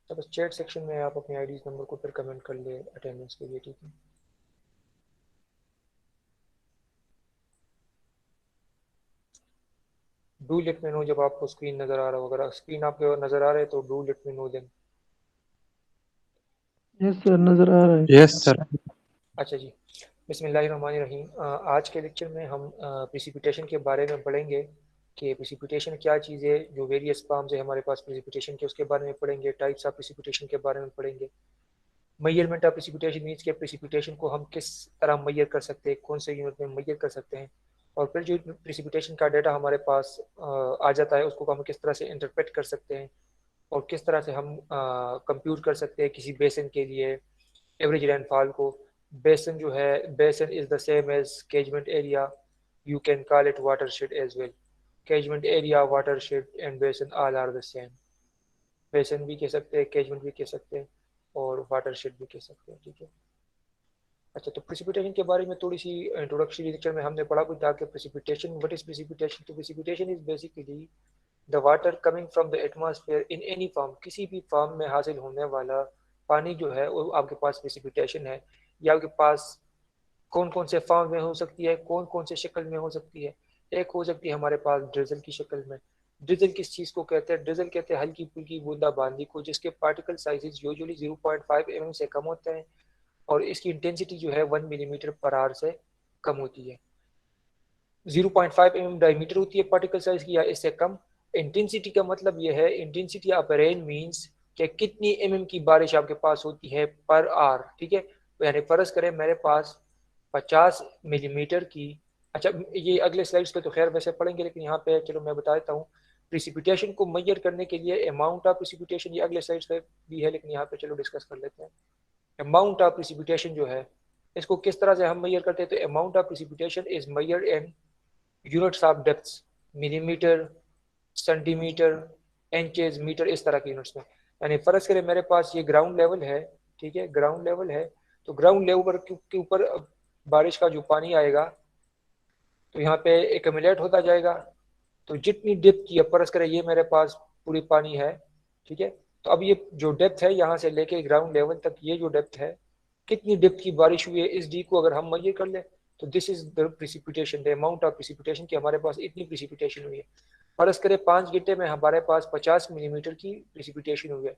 तो बस chat section में आप अपने आईडीज नंबर को फिर कमेंट कर ले अटेंडेंस के लिए, ठीक है। डू लेट मी नो जब आपको स्क्रीन नज़र आ रहा हो, अगर स्क्रीन आपके नज़र आ रहा है तो do let me know then. Yes sir, नज़र आ रहा है। Yes sir. अच्छा जी। बिस्मिल्लाहिर्रहमानिर्रहीम। आज के लेक्चर में हम प्रिसिपिटेशन के बारे में पढ़ेंगे कि प्रिसिपिटेशन क्या चीज़ है, जो वेरियस फॉर्म्स है हमारे पास प्रिसिपिटेशन के उसके बारे में पढ़ेंगे, टाइप्स ऑफ प्रिसिपिटेशन के बारे में पढ़ेंगे। मेजरमेंट ऑफ प्रिसिपिटेशन मीन्स के प्रिसिपिटेशन को हम किस तरह मैयर कर सकते हैं, कौन से यूनिट में मैयर कर सकते हैं। और फिर जो प्रिसिपिटेशन का डाटा हमारे पास आ जाता है उसको हम किस तरह से इंटरप्रेट कर सकते हैं और किस तरह से हम कंप्यूट कर सकते हैं किसी बेसन के लिए एवरेज रेनफॉल को। बेसन जो है, basin is the same as catchment area, you can call it watershed as well. Catchment area, watershed and basin all are the same. Basin भी कह सकते हैं, कैचमेंट भी कह सकते हैं और वाटरशेड भी कह सकते हैं, ठीक है। अच्छा, तो प्रेसिपिटेशन के बारे में थोड़ी सी इंट्रोडक्टरी लेक्चर में हमने पढ़ा भी था कि प्रेसिपिटेशन, व्हाट इज प्रेसिपिटेशन। तो precipitation is basically the water coming from the atmosphere in any form, किसी भी फॉर्म में हासिल होने वाला पानी जो है वो आपके पास प्रेसिपिटेशन है। ये आपके पास कौन कौन से फॉर्म में हो सकती है, कौन कौन से शक्ल में हो सकती है। एक हो सकती है हमारे पास ड्रिजल की शक्ल में। ड्रिजल किस चीज़ को कहते हैं? ड्रिजल कहते हैं हल्की फुल्की बूंदाबांदी को, जिसके पार्टिकल साइजेज यूजुअली 0.5 mm से कम होते हैं और इसकी इंटेंसिटी जो है 1 मिलीमीटर पर आवर से कम होती है। 0.5 mm डायमीटर होती है पार्टिकल साइज की या इससे कम। इंटेंसिटी का मतलब यह है, इंटेंसिटी ऑफ रेन मींस कि कितनी mm की बारिश आपके पास होती है पर आवर, ठीक है। तो यानी फर्ज करें मेरे पास 50 मिलीमीटर की। अच्छा, ये अगले स्लाइड्स पे तो खैर वैसे पढ़ेंगे, लेकिन यहाँ पे चलो मैं बता देता हूँ। प्रिसिपिटेशन को मैयर करने के लिए अमाउंट ऑफ प्रिसिपिटेशन, ये अगले स्लाइड्स पे भी है, लेकिन यहाँ पे चलो डिस्कस कर लेते हैं। अमाउंट ऑफ प्रिसिपिटेशन जो है, इसको किस तरह से हम मैयर करते हैं? तो amount of precipitation is measured in units of depth, millimetre, centimetre, inches, metre, इस तरह के यूनिट्स में। यानी फर्ज करें मेरे पास ये ग्राउंड लेवल है, ठीक है, ग्राउंड लेवल है। तो ग्राउंड लेवल के ऊपर बारिश का जो पानी आएगा तो यहाँ पे एकमुलेट होता जाएगा। तो जितनी डेप्थ की, अब फर्ज करें ये मेरे पास पूरी पानी है, ठीक है। तो अब ये जो डेप्थ है यहाँ से लेके ग्राउंड लेवल तक, ये जो डेप्थ है, कितनी डेप्थ की बारिश हुई है, इस डी को अगर हम मेजर कर ले तो this is the precipitation, the amount of precipitation की हमारे पास इतनी प्रिसिपिटेशन हुई है। फर्ज करें 5 घंटे में हमारे पास 50 मिलीमीटर की प्रिसिपिटेशन हुई है।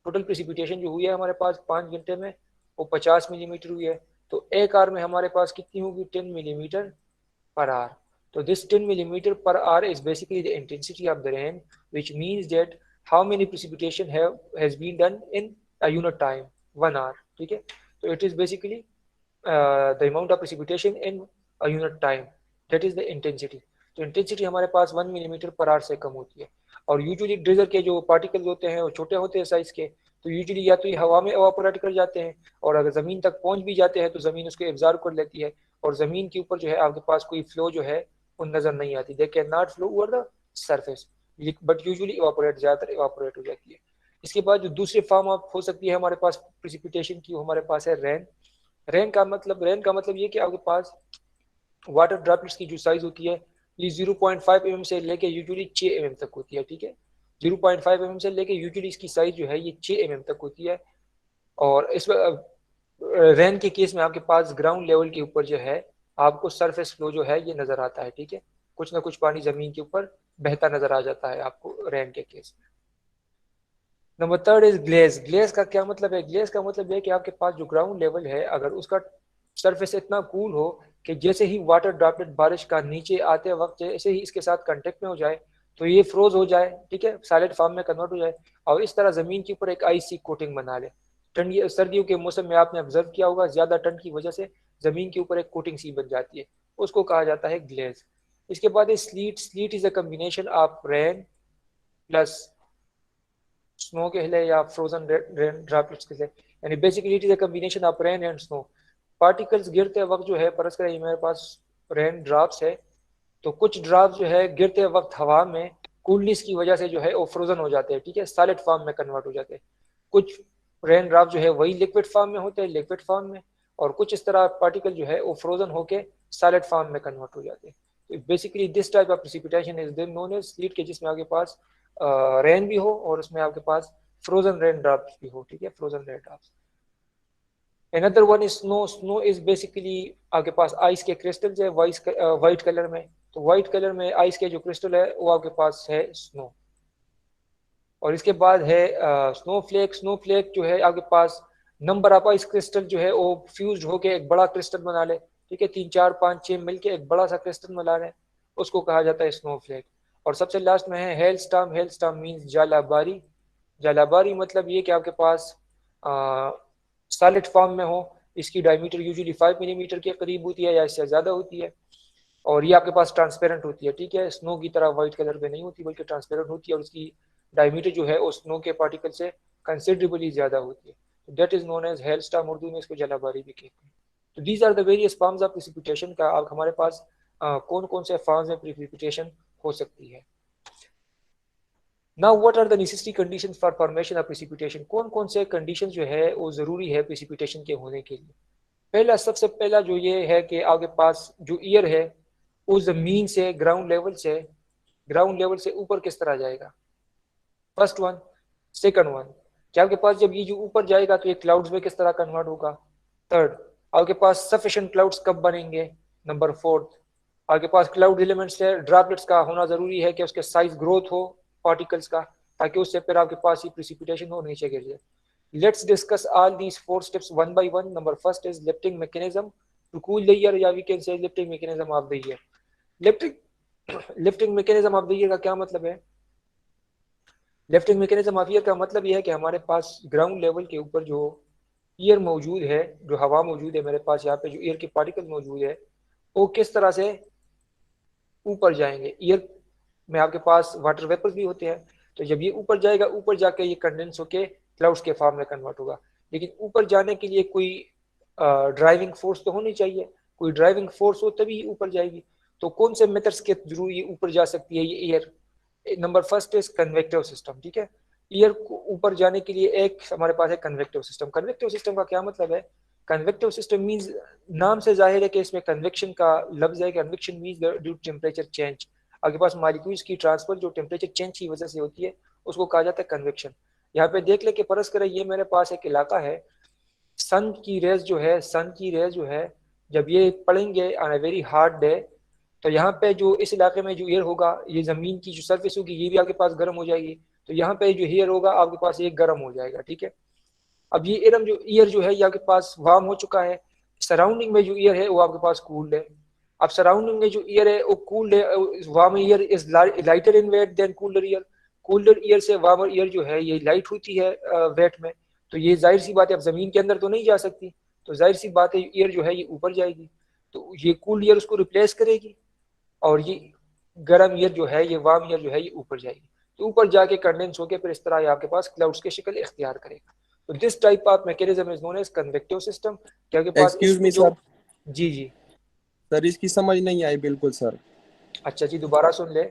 टोटल प्रिसिपिटेशन जो हुई है हमारे पास 5 घंटे में वो 50 मिलीमीटर हुई है। तो एक आवर में हमारे पास कितनी होगी? 10 millimetre per hour. So this 10 millimeter per hour is basically the intensity of the rain, which means that how many precipitation has been done in a unit time, 1 hour. ठीक है, तो it is basically the amount of precipitation in a unit time, that is the intensity. तो intensity हमारे पास 1 millimetre per hour से कम होती है। और usually drizzle के जो पार्टिकल्स होते हैं वो छोटे होते हैं साइज के, तो यूजुअली या तो ये हवा में एवापोरेट कर जाते हैं और अगर ज़मीन तक पहुंच भी जाते हैं तो ज़मीन उसको एब्जॉर्ब कर लेती है और ज़मीन के ऊपर जो है आपके पास कोई फ्लो जो है वो नज़र नहीं आती। They can not flow over the surface, but usually evaporate, ज़्यादातर एवापोरेट हो जाती है। इसके बाद जो दूसरी फॉर्म ऑफ हो सकती है हमारे पास प्रिसिपिटेशन की, हमारे पास है रेन। रेन का मतलब ये कि आपके पास वाटर ड्रॉपलेट्स की जो साइज होती है ये 0.5 mm से लेके यूजुअली 6 mm तक होती है, ठीक है। 0.5 mm से लेके यूजुअली इसकी साइज जो है ये 6 mm तक होती है। और इस रेन के केस में आपके पास ग्राउंड लेवल के ऊपर जो है आपको सरफेस फ्लो जो है ये नजर आता है, ठीक है। कुछ ना कुछ पानी जमीन के ऊपर बहता नजर आ जाता है आपको रेन के केस में। Number third is glaze. Glaze का क्या मतलब है? ग्लेज का मतलब है कि आपके पास जो ग्राउंड लेवल है अगर उसका सरफेस इतना कूल हो कि जैसे ही वाटर ड्रॉपलेट बारिश का नीचे आते वक्त जैसे ही इसके साथ कांटेक्ट में हो जाए तो ये फ्रोज हो जाए, ठीक है, सॉलिड फॉर्म में कन्वर्ट हो जाए और इस तरह जमीन के ऊपर एक आइसी कोटिंग बना ले। ठंडी सर्दियों के मौसम में आपने ऑब्जर्व किया होगा ज्यादा ठंड की वजह से जमीन के ऊपर एक कोटिंग सी बन जाती है, उसको कहा जाता है ग्लेज। इसके बाद है slit. Slit is a combination of rain plus snow के लिए या फ्रोजन रेन ड्रॉपलेट्स के लिए। यानी basically it is a combination of rain and snow. Particles गिरते वक्त जो है, परस करें मेरे पास रेन ड्रॉप्स है तो कुछ ड्रॉप्स जो है गिरते वक्त हवा में कूलनेस की वजह से जो है वो फ्रोजन हो जाते हैं, ठीक है, सॉलिड फॉर्म में कन्वर्ट हो जाते हैं। कुछ रेन ड्रॉप जो है वही लिक्विड फॉर्म में होते हैं, लिक्विड फॉर्म में। और कुछ इस तरह पार्टिकल जो है वो फ्रोजन होके सॉलिड फॉर्म में कन्वर्ट हो जाते हैं। तो basically this type of precipitation is then known as sleet के, जिसमें आपके पास रेन भी हो और उसमें आपके पास फ्रोजन रेन ड्रॉप्स भी हो, ठीक है, frozen rain drops. Another one is snow. Snow is basically आपके पास आइस के क्रिस्टल्स है वाइट कलर में, तो वाइट कलर में आइस के जो क्रिस्टल है वो आपके पास है स्नो। और इसके बाद है स्नोफ्लेक। स्नोफ्लेक जो है आपके पास नंबर ऑफ आइस क्रिस्टल जो है वो फ्यूज होके एक बड़ा क्रिस्टल बना ले, ठीक है, 3 4 5 6 मिलके एक बड़ा सा क्रिस्टल बना ले, उसको कहा जाता है स्नोफ्लेक। और सबसे लास्ट में है hailstorm. Hailstorm means जालाबारी। जालाबारी मतलब ये कि आपके पास सॉलिड फॉर्म में हो, इसकी डायमीटर यूजुअली 5 मिलीमीटर के करीब होती है या इससे ज़्यादा होती है, और ये आपके पास ट्रांसपेरेंट होती है, ठीक है, स्नो की तरह व्हाइट कलर में नहीं होती बल्कि ट्रांसपेरेंट होती है, और उसकी डायमीटर जो है वो स्नो के पार्टिकल से कंसिडरेबली ज़्यादा होती है। That is known as hail storm, Urdu में इसको जलाबारी भी कहते हैं। तो these are the various forms of precipitation का आप हमारे पास कौन कौन से फॉर्म्स में प्रिसिपिटेशन हो सकती है। Now what are the necessary conditions for formation of precipitation. कौन कौन से कंडीशन जो है वो ज़रूरी है प्रिसिपिटेशन के होने के लिए। पहला, सबसे पहला जो ये है कि आपके पास जो ईयर है वो ज़मीन से ग्राउंड लेवल से ऊपर किस तरह जाएगा, फर्स्ट वन। सेकंड वन, कि आपके पास जब ये जो ऊपर जाएगा तो ये क्लाउड्स में किस तरह कन्वर्ट होगा। थर्ड, आपके पास सफिशिएंट क्लाउड्स कब बनेंगे। नंबर फोर्थ, आपके पास क्लाउड एलिमेंट्स है, ड्रॉपलेट्स का होना जरूरी है कि उसके साइज ग्रोथ हो पार्टिकल्स का, ताकि उससे फिर आपके पास ये प्रिसिपिटेशन हो नीचे गिर जाए। Let's discuss all these 4 steps one by one. Number first is lifting mechanism to cool the air, या we can say lifting mechanism of the air. Lifting mechanism of the air का क्या मतलब है। Lifting mechanism of year का मतलब यह है कि हमारे पास ग्राउंड लेवल के ऊपर जो ईयर मौजूद है, जो हवा मौजूद है, मेरे पास यहाँ पे जो ईयर के पार्टिकल मौजूद है, वो किस तरह से ऊपर जाएंगे। ईयर में आपके पास वाटर वेपर्स भी होते हैं, तो जब ये ऊपर जाएगा, ऊपर जाके ये कंडेंस होके क्लाउड्स के फॉर्म में कन्वर्ट होगा। लेकिन ऊपर जाने के लिए कोई ड्राइविंग फोर्स तो होनी चाहिए, कोई ड्राइविंग फोर्स हो तभी ऊपर जाएगी। तो कौन से मेथड्स के थ्रू ये ऊपर जा सकती है ये year. Number first is convective system, ठीक है। ईयर को ऊपर जाने के लिए एक हमारे पास है कन्वेक्टिव सिस्टम। कन्वेक्टिव सिस्टम का क्या मतलब है। कन्वेक्टिव सिस्टम मींस, नाम से जाहिर है कि इसमें कन्वेक्शन का लफ्ज है। Convection means due to temperature change. आपके पास मॉलिक्यूल्स की ट्रांसफर जो टेम्परेचर चेंज की वजह से होती है उसको कहा जाता है कन्वेक्शन। यहाँ पे देख ले कि फर्ज करें ये मेरे पास एक इलाका है, सन की रेज जो है जब ये पड़ेंगे on a very hard day, तो यहाँ पे जो इस इलाके में जो एयर होगा, ये ज़मीन की जो सरफेस होगी ये भी आपके पास गर्म हो जाएगी, तो यहाँ पे जो एयर होगा आपके पास ये गर्म हो जाएगा, ठीक है। अब ये ईयर जो है ये आपके पास वार्म हो चुका है, सराउंडिंग में जो ईयर है वो आपके पास कूल्ड है। अब सराउंडिंग में जो ईयर है वो कूल्ड है, warm air is lighter in weight than cooler air. Cooler air से वार्मर ईयर जो है ये लाइट होती है वेट में, तो ये जाहिर सी बात है अब जमीन के अंदर तो नहीं जा सकती, तो जाहिर सी बात है ईयर जो है ये ऊपर जाएगी, तो ये कूल ईयर उसको रिप्लेस करेगी, और ये गर्म ईयर जो है, ये वार्म ईयर जो है ये ऊपर जाएगी, तो ऊपर जाके कंडेंस होकर फिर इस तरह आपके पास क्लाउड्स की शक्ल इख्तियार करेगा। तो this type of mechanism is known as convective system. क्या आपके पास एक्सक्यूज मी इसमें जो, सर। जी जी, सर इसकी समझ नहीं आई बिल्कुल सर। अच्छा जी, दोबारा सुन ले।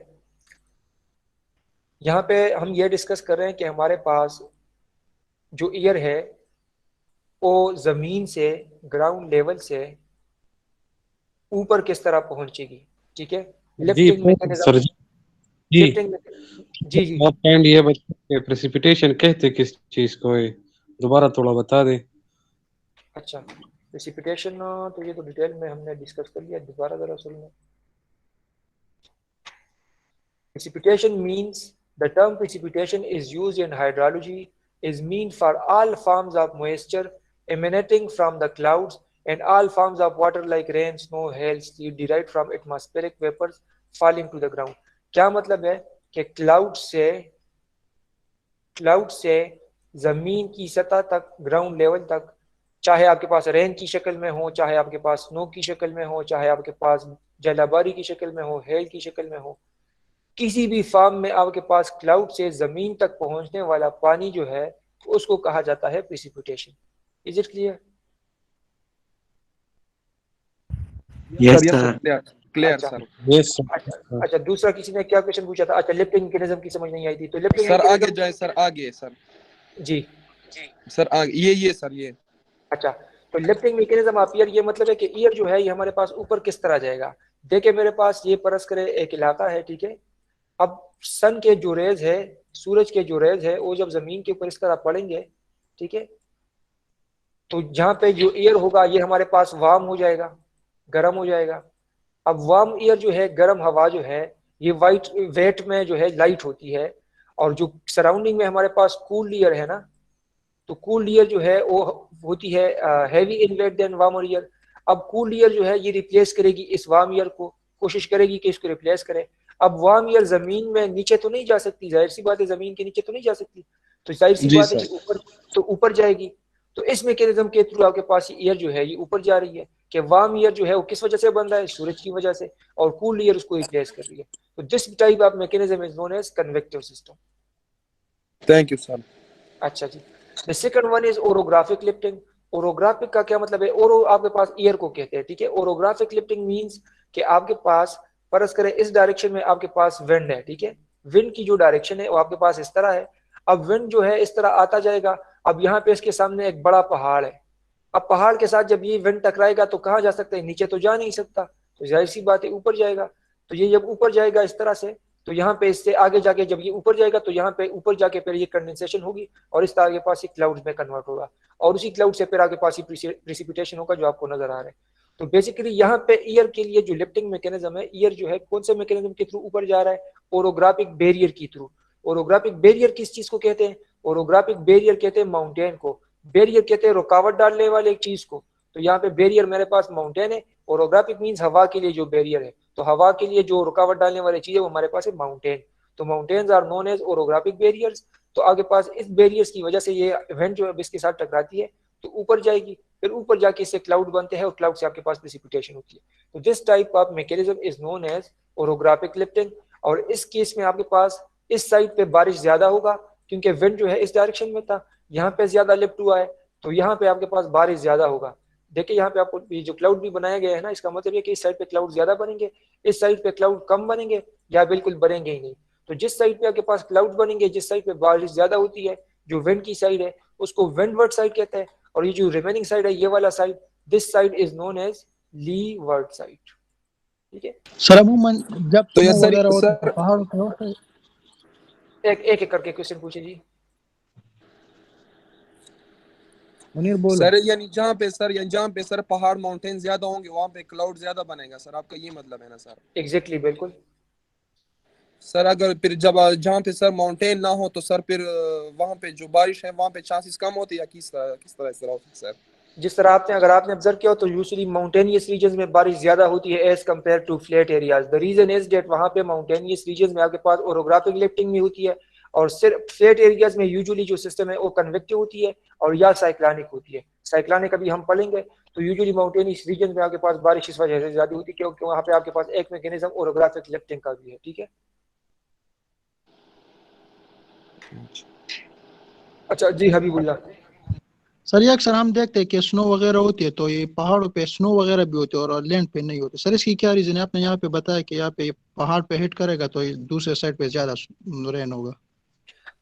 यहाँ पे हम ये डिस्कस कर रहे हैं कि हमारे पास जो ईयर है वो जमीन से, ग्राउंड लेवल से ऊपर किस तरह पहुंचेगी, ठीक है। जी लिफ्टिंग मैकेनिज्म, सर जी। लिफ्टिंग, जी जी। आप काइंड ये बताइए प्रेसिपिटेशन कहते किस चीज को है, दोबारा थोड़ा बता दें। अच्छा, प्रेसिपिटेशन तो ये तो डिटेल में हमने डिस्कस कर लिया, दोबारा जरा सुन लें। Precipitation means, the term precipitation is used in hydrology, is mean for all forms of moisture emanating from the clouds and all forms of water like rain, snow, hail, sleet derived from atmospheric vapors falling to the ground। क्या मतलब है कि cloud से जमीन की सतह तक, ground level तक, चाहे आपके पास रेन की शक्ल में हो, चाहे आपके पास स्नो की शक्ल में हो, चाहे आपके पास जलाबारी की शक्ल में हो, हेल की शक्ल में हो, किसी भी फॉर्म में आपके पास क्लाउड से जमीन तक पहुंचने वाला पानी जो है उसको कहा जाता है precipitation. Is it clear. Yes yes sir, sir. Clear clear अच्छा सर। यस अच्छा अच्छा, दूसरा किसी ने क्या क्वेश्चन पूछा था। अच्छा, लिफ्टिंग मैकेनिज्म की समझ नहीं आई थी, तो लिफ्टिंग सर आगे मैकेनिज्म, जाए सर, आगे सर। जी, सर आगे, ये सर ये। अच्छा, तो लिफ्टिंग मैकेनिज्म आप ईयर, ये मतलब है कि ईयर जो है ये हमारे पास ऊपर किस तरह जाएगा। देखिए मेरे पास ये परस करे एक इलाका है, ठीक है। अब सन के जो रेज है, सूरज के जो रेज है वो जब जमीन के ऊपर इस तरह पड़ेंगे, ठीक है, तो जहाँ पे जो एयर होगा ये हमारे पास वार्म हो जाएगा, गर्म हो जाएगा। अब वार्म एयर जो है, गर्म हवा जो है, ये वाइट वेट में जो है लाइट होती है, और जो सराउंडिंग में हमारे पास कूल एयर है ना, तो कूल एयर जो है वो होती है heavy in weight than warm air. अब कूल एयर जो है ये रिप्लेस करेगी इस वार्म एयर को, कोशिश करेगी कि इसको रिप्लेस करे। अब वार्म एयर जमीन में नीचे तो नहीं जा सकती, जाहिर सी बात है जमीन के नीचे तो नहीं जा सकती, तो जाहिर सी जी बात है सर। कि ऊपर, तो ऊपर जाएगी। तो इस मैकेनिज्म के थ्रू आपके पास एयर जो है ये ऊपर जा रही है, कि वार्म एयर जो है वो किस वजह से बन रहा है, सूरज की वजह से, और कूल एयर उसको रिप्लेस कर रही है। तो this type of mechanism is known as convective system. Thank you sir. अच्छा जी। The second one is orographic lifting. Orographic का क्या मतलब है? ओरो आपके पास एयर को कहते हैं, ठीक है। ओरोग्राफिक लिफ्टिंग मींस कि आपके पास फर्ज करें इस डायरेक्शन में आपके पास विंड है, ठीक है, विंड की जो डायरेक्शन है वो आपके पास इस तरह है। अब विंड जो है इस तरह आता जाएगा, अब यहाँ पे इसके सामने एक बड़ा पहाड़ है। अब पहाड़ के साथ जब ये विंड टकराएगा तो कहाँ जा सकता है? नीचे तो जा नहीं सकता, तो जाहिर सी बात है ऊपर जाएगा। तो ये जब ऊपर जाएगा इस तरह से, तो यहाँ पे इससे आगे जाके जब ये ऊपर जाएगा तो यहाँ पे ऊपर जाके फिर ये कंडेंसेशन होगी, और इस तरह के पास क्लाउड में कन्वर्ट होगा, और उसी क्लाउड से फिर आगे पास प्रिसिपिटेशन होगा जो आपको नजर आ रहा है। तो बेसिकली यहाँ पे ईयर के लिए जो लिफ्टिंग मैकेनिज्म है, ईयर जो है कौन से मैकेनिज्म के थ्रू ऊपर जा रहा है? ओरोग्राफिक बैरियर के थ्रू। ओरोग्राफिक बैरियर किस चीज को कहते हैं? ओरोग्राफिक बैरियर कहते हैं माउंटेन को। बैरियर कहते हैं रुकावट डालने वाले एक चीज को। तो यहाँ पे बैरियर मेरे पास माउंटेन है, ओरोग्राफिक मीन्स हवा के लिए जो बैरियर है, तो हवा के लिए जो रुकावट डालने वाली चीज है वो हमारे पास है माउंटेन। तो mountains are known as orographic barriers. तो आगे पास इस बैरियर्स की वजह से ये इवेंट जो है इसके साथ टकराती है तो ऊपर जाएगी, फिर ऊपर जाके इससे क्लाउड बनते हैं और क्लाउड से आपके पास प्रेसिपिटेशन होती है। तो this type of mechanism is known as orographic lifting. और इस केस में आपके पास इस साइड पे बारिश ज्यादा होगा क्योंकि विंड जो है इस डायरेक्शन में था, यहाँ पे ज्यादा लिफ्ट हुआ है तो यहाँ पे आपके पास बारिश ज्यादा होगा। देखिए यहाँ पे आपको ये जो क्लाउड भी बनाया गया है ना, इसका मतलब ये कि इस साइड पे क्लाउड ज्यादा बनेंगे, इस साइड पे क्लाउड कम बनेंगे, या बिल्कुल बनेंगे ही नहीं। तो जिस साइड पे आपके पास क्लाउड बनेंगे, जिस साइड पे बारिश ज्यादा होती है, जो विंड की साइड है उसको विंडवर्ड साइड कहते हैं, और ये जो रिमेनिंग साइड है ये वाला side, this side is known as leeward side, ठीक है। सर अमूमन जब तो ये स्नो सर वगैरह होता है सर पहाड़ों पे होता है। एक करके क्वेश्चन पूछे जी। मुनीर बोलो। सर यानी जहाँ पे सर पहाड़ माउंटेन ज्यादा होंगे वहाँ पे क्लाउड ज्यादा बनेगा सर, आपका ये मतलब है ना सर? एग्जैक्टली बिल्कुल। सर अगर फिर जब जहाँ पे सर माउंटेन ना हो तो सर फिर वहाँ पे जो बारिश है वहाँ पे चांसेस कम होते हैं या किस तरह से होता है सर? जिस तरह आपने अगर आपने ऑब्जर्व किया हो तो यूजुअली माउंटेनियस रीजन में बारिश ज्यादा होती है as compare to flat areas. The reason is that वहाँ पे माउंटेनियस रीजन में आपके पास ओरोग्राफिक लिफ्टिंग भी होती है, और सिर्फ फ्लैट एरियाज में यूजुअली जो सिस्टम है वो कन्वेक्टिव होती है और या साइक्लानिक होती है। साइक्लानिक अभी हम पढ़ेंगे। तो यूजुअली माउंटेनियस रीजन में आपके पास बारिश इस वजह से ज्यादा होती है क्योंकि वहाँ पे आपके पास एक मैकेनिज्म ओरोग्राफिक लिफ्टिंग का भी है, ठीक है। अच्छा जी हबीबुल्ला। सर ये अक्सर हम देखते हैं कि स्नो वगैरह होती है तो ये पहाड़ों पे स्नो वगैरह भी होती है और लैंड पे नहीं होती। सर इसकी क्या रीजन है? आपने यहाँ पे बताया कि यहाँ पे पहाड़ पे हिट करेगा तो ये दूसरे साइड पे ज्यादा रेन होगा।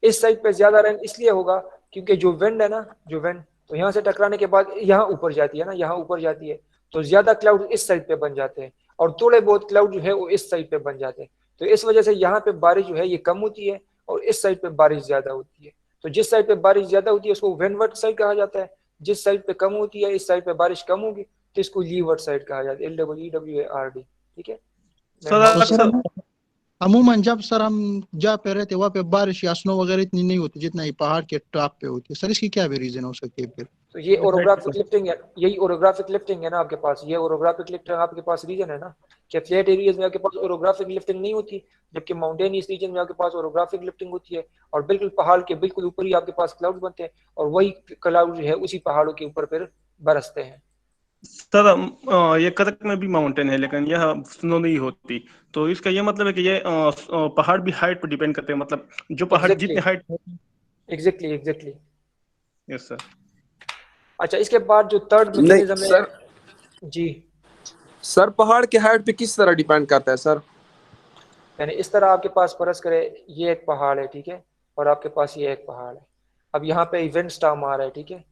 इस साइड पे ज्यादा रेन इसलिए होगा क्योंकि जो विंड है ना, जो विंड तो यहाँ से टकराने के बाद यहाँ ऊपर जाती है ना, यहाँ ऊपर जाती है, तो ज्यादा क्लाउड इस साइड पे बन जाते हैं और थोड़े बहुत क्लाउड जो है वो इस साइड पे बन जाते हैं। तो इस वजह से यहाँ पे बारिश जो है ये कम होती है और इस साइड पे बारिश ज्यादा होती है। तो जिस साइड पे बारिश ज्यादा होती है उसको विंडवर्ड साइड कहा जाता है, जिस साइड पे कम होती है, इस साइड पे बारिश कम होगी तो इसको लीवर्ड साइड कहा जाता है, LWEWARD, ठीक है। तो सर अमूमन जब सर हम जहाँ पे रहते वहाँ पे बारिश या स्नो वगैरह इतनी नहीं होती जितना ये पहाड़ के टॉप पे होती है। सर इसकी क्या भी रीजन हो सकती है फिर? तो ये ओरोग्राफिक लिफ्टिंग है, यही ओरोग्राफिक लिफ्टिंग है ना आपके पास, ये ओरोग्राफिक लिफ्टिंग आपके पास रीजन है ना कि फ्लैट एरियाज में आपके पास ओरोग्राफिक लिफ्टिंग नहीं होती, जबकि माउंटेनियस रीजन में आपके पास ओरोग्राफिक लिफ्टिंग होती है, और बिल्कुल पहाड़ के बिल्कुल ऊपर ही आपके पास क्लाउड बनते हैं और वही क्लाउड जो है उसी पहाड़ों के ऊपर फिर बरसते हैं। सर ये कटक में भी माउंटेन है लेकिन यह स्नो नहीं होती, तो इसका ये मतलब है कि ये पहाड़ भी हाइट पर डिपेंड करते हैं, मतलब जो पहाड़ जितने height. Exactly exactly. Yes sir. अच्छा इसके बाद जो थर्ड मैकेनिज्म है सर, जी सर पहाड़ के हाइट पे किस तरह डिपेंड करता है सर? यानी इस तरह आपके पास फर्ज करे ये एक पहाड़ है, ठीक है, और आपके पास ये एक पहाड़ है। अब यहाँ पे विंड स्टॉर्म आ रहा है, ठीक है।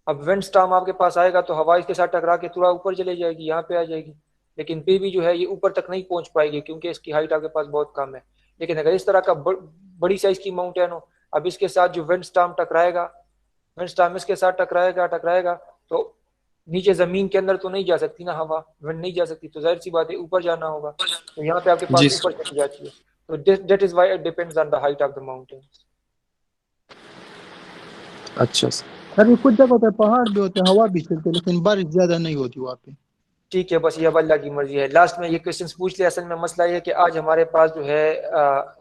अब विंड स्टॉर्म आपके पास आएगा तो हवा इसके साथ टकरा के थोड़ा ऊपर चले जाएगी, यहाँ पे आ जाएगी, लेकिन फिर भी जो है ये ऊपर तक नहीं पहुंच पाएगी क्योंकि इसकी हाइट आपके पास बहुत कम है। लेकिन अगर इस तरह का बड़ी साइज की माउंटेन हो, अब इसके साथ जो विंड स्टॉर्म टकराएगा, विंड स्टॉर्म इसके साथ टकराएगा तो नीचे जमीन के अंदर तो नहीं जा सकती ना हवा, विंड नहीं जा सकती, तो जाहिर सी बात है ऊपर जाना होगा, तो यहाँ पे आपके पास जी ऊपर चली जाती है। तो that is why it depends on the height of the mountain. अच्छा सर। सर ये कुछ जगह पे पहाड़ भी होते हैं, हवा भी चलती है, लेकिन बारिश ज्यादा नहीं होती वहाँ पे। ठीक है, बस ये अब अल्लाह की मर्जी है। लास्ट में ये क्वेश्चंस पूछ लिया। असल में मसला ये है कि आज हमारे पास जो है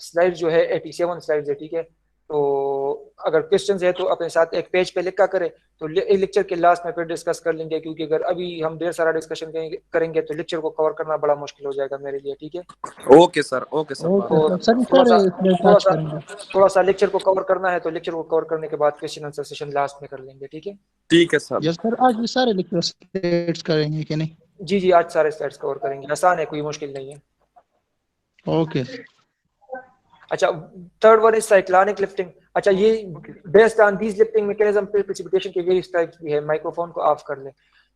स्लाइड जो है 87 स्लाइड्स है, ठीक है। तो अगर क्वेश्चंस है तो अपने साथ एक पेज पे लिखा करें, तो लेक्चर के लास्ट में फिर डिस्कस कर लेंगे, क्योंकि अगर अभी हम ढेर सारा डिस्कशन करेंगे तो लेक्चर को कवर करना बड़ा मुश्किल हो जाएगा मेरे लिए, ठीक है। Okay sir, okay sir. Okay sir, थोड़ा सा थोड़ा सा करेंगे। थोड़ा सा लेक्चर को कवर करना है, तो लेक्चर को कवर करने के बाद क्वेश्चन आंसर सेशन लास्ट में कर लेंगे, ठीक है। ठीक है सर। यस सर, आज ये सारे लेक्चर्स करेंगे कि नहीं? जी जी, आज सारे स्लाइड्स कवर करेंगे, आसान है, कोई मुश्किल नहीं है। ओके। अच्छा, third one is cyclonic lifting. अच्छा, ये based on these lifting mechanism precipitation के वेरियस टाइप्स भी है। माइक्रोफोन को ऑफ कर ले।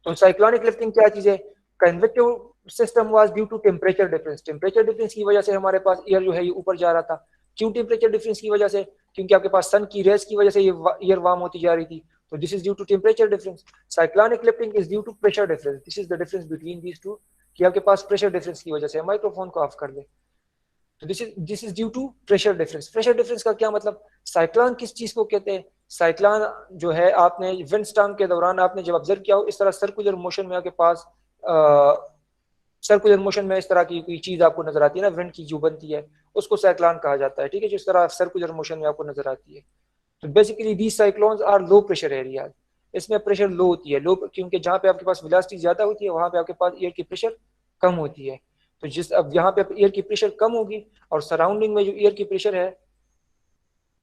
तो साइक्लोनिक लिफ्टिंग क्या चीज है? Convective system was due to temperature difference. Temperature difference की वजह से हमारे पास एयर जो है ये ऊपर जा रहा था। क्यों टेम्परेचर डिफरेंस की वजह से? क्योंकि आपके पास सन की रेज की वजह से ये एयर वार्म होती जा रही थी, तो this is due to temperature difference. Cyclonic lifting is due to pressure difference. This is the difference between these two, कि आपके पास प्रेशर डिफरेंस की वजह से। माइक्रोफोन को ऑफ कर ले। तो this is due to pressure difference. Pressure difference का क्या मतलब? साइक्लोन किस चीज को कहते हैं? साइक्लोन जो है, आपने विंड स्टॉर्म के दौरान आपने जब ऑब्जर्व किया हो, इस तरह सर्कुलर मोशन में आपके पास सर्कुलर मोशन में इस तरह की कोई चीज आपको नजर आती है ना, विंड की जो बनती है, उसको साइक्लोन कहा जाता है, ठीक है, जिस तरह सर्कुलर मोशन में आपको नजर आती है। तो basically these cyclones are low pressure areas. इसमें प्रेशर लो होती है, लो, क्योंकि जहाँ पे आपके पास वेलोसिटी ज्यादा होती है वहां पे आपके पास एयर की प्रेशर कम होती है। तो जिस अब यहाँ पे एयर की प्रेशर कम होगी और सराउंडिंग में जो एयर की प्रेशर है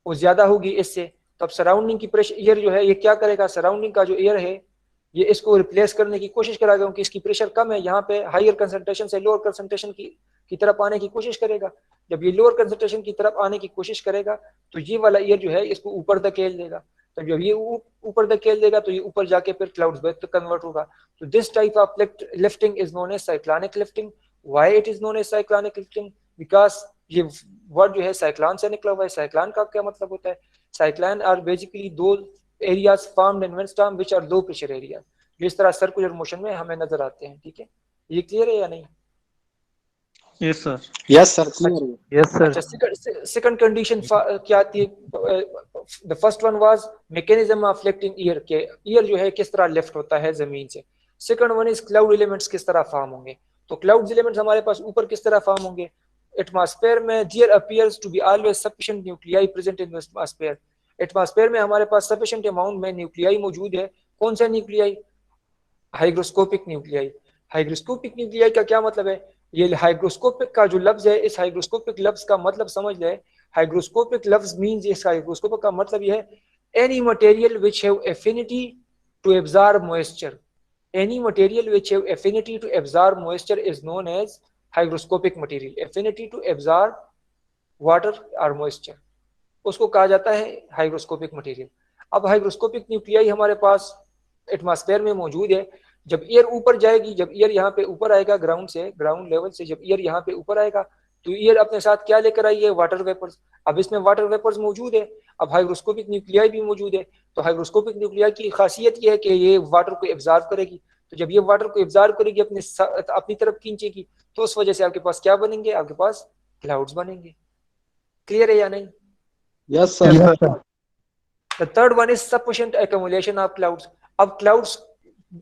वो ज्यादा होगी इससे, तो अब सराउंडिंग की प्रेशर एयर जो है ये क्या करेगा? सराउंडिंग का जो एयर है ये इसको रिप्लेस करने की कोशिश करेगा, क्योंकि इसकी प्रेशर कम है, यहाँ पे हायर कंसंट्रेशन से लोअर कंसंट्रेशन की तरफ आने की कोशिश करेगा। जब ये लोअर कंसंट्रेशन की तरफ आने की कोशिश करेगा तो ये वाला एयर जो है इसको ऊपर धकेल देगा। तो जब ये ऊपर धकेल देगा तो ये ऊपर जाके फिर क्लाउड्स में कन्वर्ट होगा। तो this type of lifting is known as cyclonic lifting. Why it is known as cyclonic lifting? Because ये वर्ड जो है साइक्लोन से निकला हुआ है। साइक्लोन का क्या मतलब होता है? Cyclone are basically two areas formed in wind storm which are low pressure area, जो इस तरह सर्कुलर मोशन में हमें नजर आते हैं, ठीक है। ये क्लियर है या नहीं? Yes sir. Yes sir, clear है। Yes sir. अच्छा, सेकंड कंडीशन क्या आती है? The first one was mechanism of lifting air, के एयर जो है किस तरह लिफ्ट होता है जमीन से। Second one is cloud elements किस तरह फॉर्म होंगे। तो क्लाउड एलिमेंट्स हमारे पास ऊपर किस तरह फॉर्म होंगे? एटमॉस्फेयर में there appears to be always sufficient nuclei present in the atmosphere. Atmosphere में हमारे पास सफिशिएंट अमाउंट में न्यूक्लियाई मौजूद है। कौन सा nuclei? Hygroscopic nuclei. Hygroscopic nuclei का क्या मतलब है? ये हाइग्रोस्कोपिक का जो लफ्ज है, इस हाइग्रोस्कोपिक लफ्ज का मतलब समझ ले। हाइग्रोस्कोपिक लफ्ज मींस, इस हाइग्रोस्कोपिक का मतलब ये है any material which have affinity to absorb moisture. Any material which have affinity to absorb moisture is known as hygroscopic material. Affinity to absorb water और मॉइस्चर, उसको कहा जाता है हाइग्रोस्कोपिक मटेरियल। अब हाइग्रोस्कोपिक न्यूक्लियाई हमारे पास एटमॉस्फेयर में मौजूद है। जब एयर ऊपर जाएगी, जब एयर यहाँ पे ऊपर आएगा ग्राउंड से, ग्राउंड लेवल से जब एयर यहाँ पे ऊपर आएगा तो एयर अपने साथ क्या लेकर आई है? Water vapours. अब इसमें वाटर वेपर्स मौजूद है, अब हाइग्रोस्कोपिक न्यूक्लियाई भी मौजूद है। तो हाइग्रोस्कोपिक न्यूक्लियाई की खासियत ये है कि ये वाटर को एब्जॉर्ब करेगी। तो जब ये वाटर को एब्जॉर्ब करेगी, अपनी तरफ खींचेगी, तो उस वजह से आपके पास क्या बनेंगे? आपके पास क्लाउड्स बनेंगे। क्लियर है या नहीं? Yes sir. The third one is sufficient accumulation of clouds. अब क्लाउड्स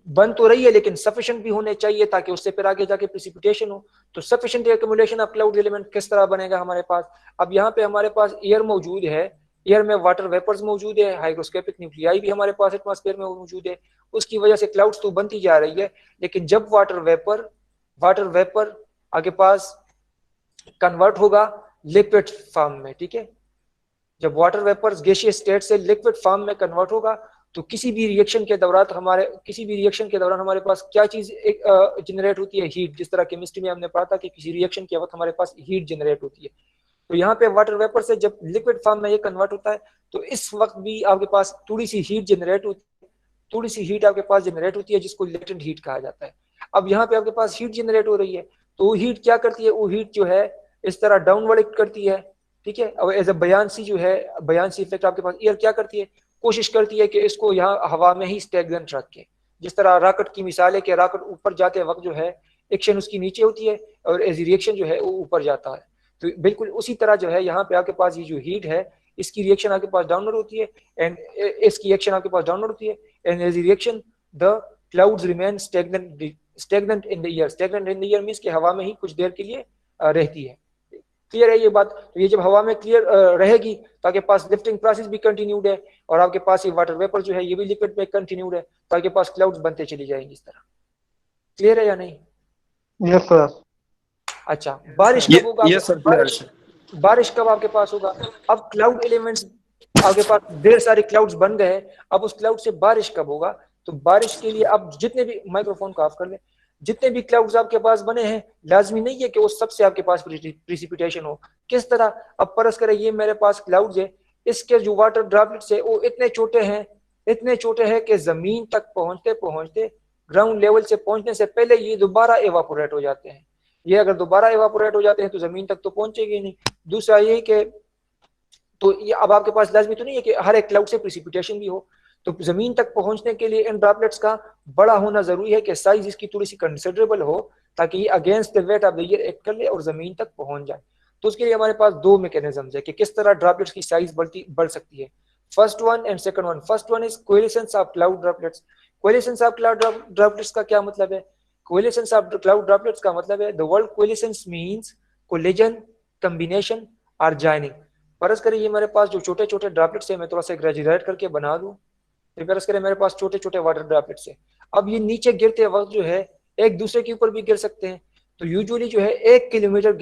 बन तो रही है लेकिन सफिशिएंट भी होने चाहिए ताकि उससे फिर आगे जाके प्रेसिपिटेशन हो। तो sufficient accumulation of cloud element किस तरह बनेगा हमारे पास? अब यहाँ पे हमारे पास एयर मौजूद है, एयर में वाटर वेपर्स मौजूद है, हाइग्रोस्कोपिक न्यूक्लियाई भी हमारे पास एटमॉस्फेयर में मौजूद है। उसकी वजह से क्लाउड्स तो बनती जा रही है, लेकिन जब वाटर वेपर आगे पास कन्वर्ट होगा लिक्विड फॉर्म में, ठीक है, जब वाटर वेपर्स गैसियस स्टेट से लिक्विड फॉर्म में कन्वर्ट होगा तो किसी भी रिएक्शन के दौरान हमारे पास क्या चीज जनरेट होती है? हीट। जिस तरह केमिस्ट्री में हमने पढ़ा था कि किसी रिएक्शन के वक्त हमारे पास हीट जनरेट होती है। तो यहाँ पे वाटर वेपर से जब लिक्विड फॉर्म में ये कन्वर्ट होता है तो इस वक्त भी आपके पास थोड़ी सी हीट जनरेट होती है, जिसको लेटेंट हीट कहा जाता है। अब यहाँ पे आपके पास हीट जनरेट हो रही है, तो वो हीट क्या करती है? वो हीट जो है इस तरह डाउनवर्ड करती है, ठीक है। अब एज अ बयानसी जो है, बयानसी इफेक्ट आपके पास एयर क्या करती है, कोशिश करती है कि इसको यहाँ हवा में ही स्टेगनेंट रखे। जिस तरह रॉकेट की मिसाल है कि रॉकेट ऊपर जाते वक्त जो है एक्शन उसकी नीचे होती है और एज रिएक्शन जो है वो ऊपर जाता है। तो बिल्कुल उसी तरह जो है यहाँ पे आपके पास ये जो हीट है इसकी रिएक्शन आपके पास डाउनवर्ड होती है एंड इसकी एक्शन आपके पास डाउनवर्ड होती है and as reaction the clouds remain stagnant in the air. Stagnant in the air means कि हवा में ही कुछ देर के लिए रहती है। क्लियर है ये बात? तो ये जब हवा में क्लियर रहेगी तो आपके पास लिफ्टिंग प्रोसेस भी कंटिन्यूड है और आपके पास ये वाटर वेपर जो है ये भी लिक्विड में कंटिन्यूड है, तो आपके पास क्लाउड्स बनते चली जाएंगी इस तरह। क्लियर है या नहीं? Yes sir. अच्छा, बारिश कब होगा? Yes sir. बारिश कब आपके पास होगा? अब क्लाउड एलिमेंट्स आपके पास ढेर सारे क्लाउड्स बन गए हैं, अब उस क्लाउड से बारिश कब होगा? तो बारिश के लिए अब जितने भी, माइक्रोफोन को ऑफ कर ले, जितने भी क्लाउड्स आपके पास बने हैं लाजमी नहीं है कि वो सबसे आपके पास प्रिसिपिटेशन हो। किस तरह? अब परस करें ये मेरे पास क्लाउड्स है, इसके जो वाटर ड्रॉपलेट्स है वो इतने छोटे हैं कि जमीन तक पहुंचते पहुंचते ग्राउंड लेवल से पहुंचने से पहले ये दोबारा एवापोरेट हो जाते हैं। ये अगर दोबारा एवापोरेट हो जाते हैं तो जमीन तक तो पहुंचेगी नहीं। दूसरा ये कि तो ये अब आपके पास लाजमी तो नहीं है कि हर एक क्लाउड से प्रिसिपिटेशन भी हो, तो जमीन तक पहुंचने के लिए इन ड्रॉपलेट्स का बड़ा होना जरूरी है कि साइज इसकी थोड़ी सी कंसिडरेबल हो ताकि ये against the weight of the year act कर ले और जमीन तक पहुंच जाए। तो उसके लिए हमारे पास दो मैकेनिज्म्स है कि किस तरह ड्रॉपलेट्स की साइज बढ़ सकती है। First one and second one. First one is coalescence of cloud droplets. Coalescence of cloud droplets का क्या मतलब है? कोएलिशंस ऑफ क्लाउड ड्रॉपलेट्स का मतलब है the word coalescence means collision, combination और जॉइनिंग। फर्ज करें ये मेरे पास जो छोटे छोटे ड्रॉपलेट्स है, मैं थोड़ा सा एग्जैजरेट करके बना दूं, फर्ज करें मेरे पास छोटे छोटे वाटर ड्रॉपलेट्स है। अब ये नीचे गिरते वक्त जो है एक दूसरे के ऊपर भी गिर सकते हैं, तो यूजुअली जो है 1 किलोमीटर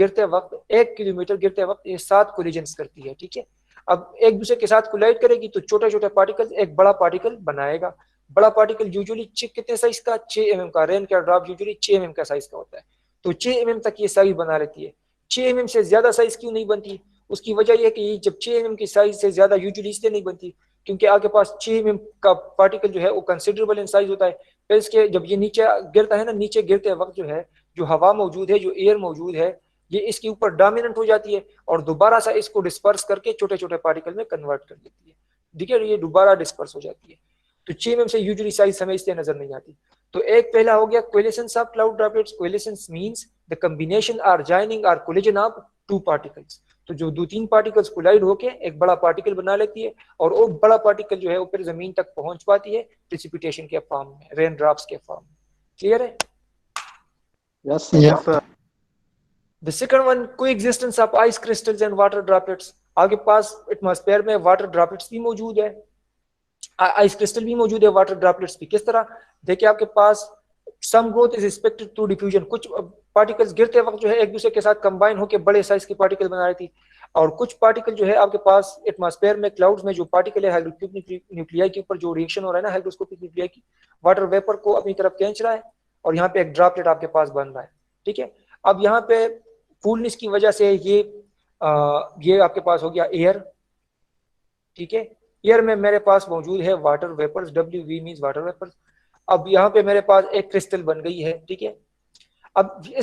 गिरते वक्त ये 7 कोलिजन्स करती है, ठीक है। अब एक दूसरे के साथ कोलाइड करेगी तो छोटे छोटे पार्टिकल एक बड़ा पार्टिकल बनाएगा। बड़ा पार्टिकल यूजुअली कितने साइज का? 6 mm का। रेन का ड्रॉप यूजुअली 6 mm का साइज का होता है, तो 6 mm तक ये साइज बना लेती है। 6 mm से ज्यादा साइज क्यों नहीं बनती? उसकी वजह यह है कि जब 6 mm की साइज से ज्यादा यूजुअली इसलिए नहीं बनती क्योंकि आपके पास 6 mm का पार्टिकल जो है वो कंसिडरेबल इन साइज होता है। फिर इसके जब ये नीचे गिरता है ना, नीचे गिरते वक्त जो है जो हवा मौजूद है, जो एयर मौजूद है, ये इसके ऊपर डोमिनेंट हो जाती है और दोबारा सा इसको डिस्पर्स करके छोटे छोटे पार्टिकल में कन्वर्ट कर देती है, ठीक है। ये दोबारा डिस्पर्स हो जाती है, तो 6 mm से यूजुअली साइज हमें इसलिए नजर नहीं आती। तो एक पहला हो गया coalescence of cloud droplets. Coalescence means the combination और जॉइनिंग और कोलिजन ऑफ 2 पार्टिकल्स। तो जो 2-3 पार्टिकल्स कोलाइड होके एक बड़ा पार्टिकल बना लेती है और वो बड़ा पार्टिकल जो है वो फिर जमीन तक पहुंच पाती है प्रेसिपिटेशन के फॉर्म में, रेन ड्रॉप्स के फॉर्म में। क्लियर है? Yes sir. The second one, coexistence of ice crystals and water droplets. आपके पास एटमॉस्फेयर में वाटर ड्रॉपलेट्स भी मौजूद है, आइस क्रिस्टल भी मौजूद है, वाटर ड्रॉपलेट्स भी। किस तरह? देखिए आपके पास some growth is expected through diffusion. कुछ पार्टिकल्स गिरते वक्त जो है एक दूसरे के साथ कंबाइन होकर बड़े साइज के पार्टिकल बना रही थी, और कुछ पार्टिकल जो है आपके पास एटमॉस्फेयर में क्लाउड्स में जो पार्टिकल है हाइड्रोस्कोपिक न्यूक्लियाई के ऊपर जो रिएक्शन हो रहा है ना, हाइड्रोस्कोपिक न्यूक्लियाई की, वाटर वेपर को अपनी तरफ खींच रहा है और यहाँ पे एक ड्रॉपलेट आपके पास बन रहा है, ठीक है। अब यहाँ पे कूलनेस की वजह से ये आपके पास हो गया एयर, ठीक है। एयर में मेरे पास मौजूद है water vapours, WV means water vapours. अब यहाँ पे मेरे पास एक क्रिस्टल बन गई है, ठीक है। अब ये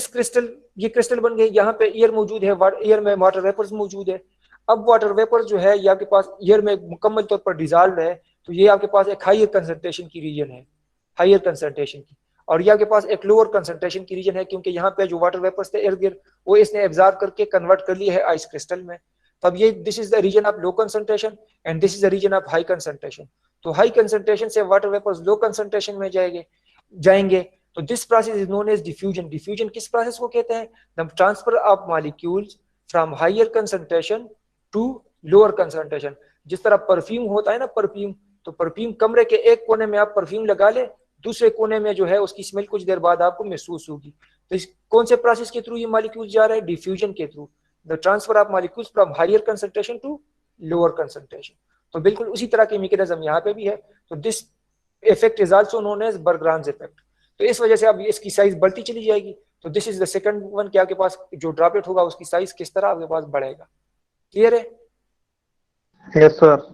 क्रिस्टल बन गई, यहाँ पे एयर मौजूद है, एयर में वाटर वेपर्स मौजूद है। अब वाटर वेपर जो है ये आपके पास एयर में मुकम्मल तौर पर डिजॉल्व है, तो ये आपके पास एक हायर कंसंट्रेशन की रीजन है, हायर कंसंट्रेशन की, और ये आपके पास एक लोअर कंसंट्रेशन की रीजन है क्योंकि यहाँ पे जो वाटर वेपर्स थे इर्द गिर्द वो इसने एब्जॉर्ब करके कन्वर्ट कर लिया है आइस क्रिस्टल में। तब ये this is the region of low concentration and this is the region of high concentration. तो हाई कंसंट्रेशन से वाटर वेपर्स लो कंसंट्रेशन में जाएंगे तो this process is known as diffusion. Diffusion किस प्रोसेस को कहते हैं? The transfer of molecules from higher concentration to lower concentration. जिस तरह परफ्यूम होता है ना, परफ्यूम, तो परफ्यूम कमरे के एक कोने में आप परफ्यूम लगा ले, दूसरे कोने में जो है उसकी स्मेल कुछ देर बाद आपको महसूस होगी। तो इस कौन से प्रोसेस के थ्रू ये मॉलिक्यूल्स जा रहे हैं? डिफ्यूजन के through, the transfer of molecules from higher concentration to lower concentration. तो बिल्कुल उसी तरह की मैकेनिज्म यहाँ पे भी है। तो this effect is also known as Bergeron's effect. तो इस वजह से अब इसकी साइज बढ़ती चली जाएगी। तो this is the second one कि आपके पास जो ड्रॉपलेट होगा उसकी साइज किस तरह आपके पास बढ़ेगा। क्लियर है? Yes sir.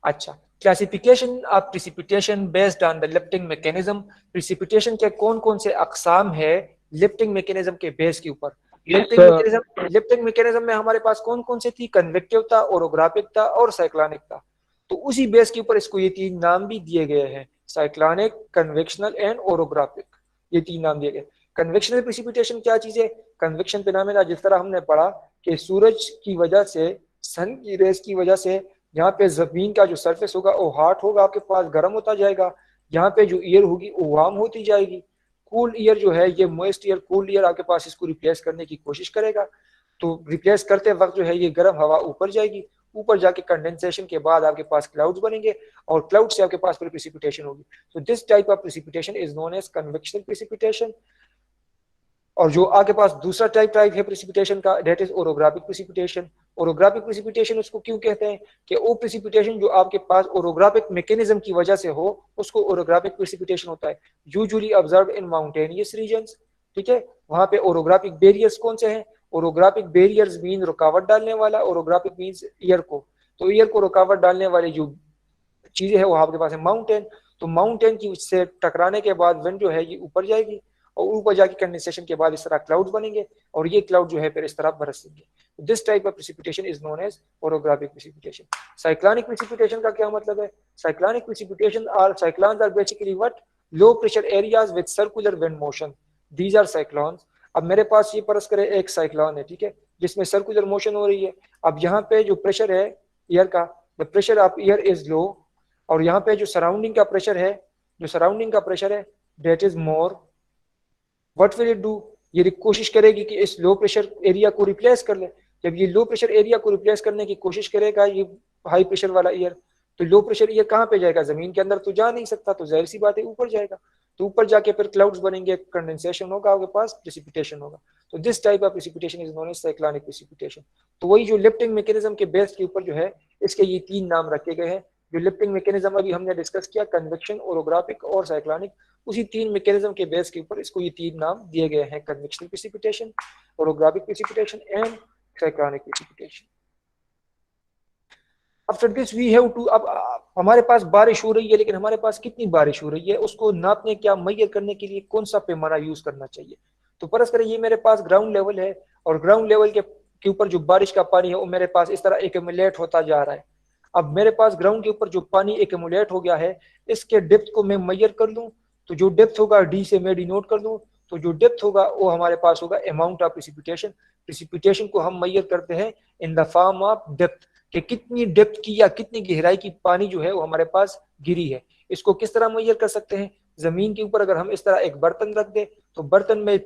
अच्छा, classification of precipitation based on the lifting mechanism. Precipitation के कौन कौन से अकसाम है लिफ्टिंग मैकेनिज्म के बेस के ऊपर। लिफ्टिंग मैकेनिज्म में हमारे पास कौन कौन से थी? कन्वेक्टिव था, ओरोग्राफिक था और साइक्लोनिक था। तो उसी बेस के ऊपर इसको ये तीन नाम भी दिए गए हैं, साइक्लोनिक, कन्वेक्शनल एंड ओरोग्राफिक, ये तीन नाम दिए गए। कन्वेक्शनल प्रेसिपिटेशन क्या चीज है? कन्वेक्शन फिनोमेना जिस तरह हमने पढ़ा कि सूरज की वजह से, सन की रेस की वजह से यहाँ पे जमीन का जो सरफेस होगा वो हॉट होगा, आपके पास गर्म होता जाएगा, यहाँ पे जो एयर होगी वो वार्म होती जाएगी। कूल ईयर जो है, ये मॉइस्ट ईयर, कूल ईयर आपके पास इसको रिप्लेस करने की कोशिश करेगा, तो रिप्लेस करते वक्त जो है ये गर्म हवा ऊपर जाएगी, ऊपर जाके कंडेंसेशन के बाद आपके पास क्लाउड्स बनेंगे और क्लाउड से आपके पास फिर प्रेसिपिटेशन होगी। तो this type of precipitation is known as convectional precipitation. और जो आपके पास दूसरा टाइप है प्रेसिपिटेशन का, that is orographic precipitation. Orographic precipitation उसको क्यों कहते हैं कि वो प्रेसिपिटेशन जो आपके पास ओरोग्राफिक मैकेनिज्म की वजह से हो उसको ओरोग्राफिक प्रेसिपिटेशन होता है, usually observed in mountainous regions. ठीक है, वहां पे ओरोग्राफिक बैरियर्स कौन से हैं? ओरोग्राफिक बैरियर्स मीन रुकावट डालने वाला, ओरोग्राफिक मीन्स ईयर को, तो ईयर को रुकावट डालने वाली जो चीजें है वो आपके पास है माउंटेन। तो माउंटेन की से टकराने के बाद विंड जो है ये ऊपर जाएगी और ऊपर जाके कंडेंसेशन के बाद इस तरह क्लाउड्स बनेंगे और ये क्लाउड जो है फिर इस तरह बरसेंगे। This type of precipitation is known as orographic precipitation. Cyclonic precipitation का क्या मतलब है? Cyclonic precipitation are cyclones are basically what? Low pressure areas with circular wind motion, these are cyclones. अब मेरे पास ये परस करे एक साइक्लोन है, ठीक है, जिसमें सर्कुलर मोशन हो रही है। अब यहाँ पे जो प्रेशर है एयर का, the pressure of air is low, और यहाँ पे जो सराउंडिंग का प्रेशर है, that is more. What will it do? ये कोशिश करेगी कि इस लो प्रेशर एरिया को रिप्लेस कर ले। जब ये लो प्रेशर एरिया को रिप्लेस करने की कोशिश करेगा ये हाई प्रेशर वाला एयर, तो लो प्रेशर एयर कहाँ पे जाएगा? जमीन के अंदर तो जा नहीं सकता, तो जाहिर सी बात है ऊपर जाएगा। तो ऊपर जाके फिर क्लाउड्स बनेंगे, कंडेंसेशन होगा, आपके पास प्रेसिपिटेशन होगा। तो this type of precipitation is known as cyclonic precipitation. तो वही जो लिफ्टिंग मैकेनिज्म के बेस के ऊपर जो है इसके ये तीन नाम रखे गए हैं। जो लिफ्टिंग मैकेनिज्म अभी हमने डिस्कस किया, कन्वेक्शन, ओरोग्राफिक और साइक्लोनिक, उसी तीन मैकेनिज्म के बेस के ऊपर इसको ये तीन नाम दिए गए हैं, convectional precipitation, orographic precipitation and cyclonic precipitation. After this we have to, अब हमारे पास बारिश हो रही है, लेकिन हमारे पास कितनी बारिश हो रही है उसको नापने, क्या मेजर करने के लिए कौन सा पैमाना यूज करना चाहिए? तो फर्ज करें ये मेरे पास ग्राउंड लेवल है और ग्राउंड लेवल के ऊपर जो बारिश का पानी है वो मेरे पास इस तरह एक्यूमुलेट होता जा रहा है। अब मेरे पास ग्राउंड के ऊपर जो पानी एक्यूमुलेट हो गया है इसके डेप्थ को मैं मेजर कर लूं, तो जो डेप्थ होगा डी से मैं डिनोट कर लूं, तो जो डेप्थ होगा वो हमारे पास होगा अमाउंट ऑफ प्रेसिपिटेशन। प्रेसिपिटेशन को हम मेजर करते हैं in the form of depth, कि कितनी डेप्थ की या कितनी गहराई की पानी जो है वो हमारे पास गिरी है। इसको किस तरह मेजर कर सकते हैं? जमीन के ऊपर अगर हम इस तरह एक बर्तन रख दे तो बर्तन में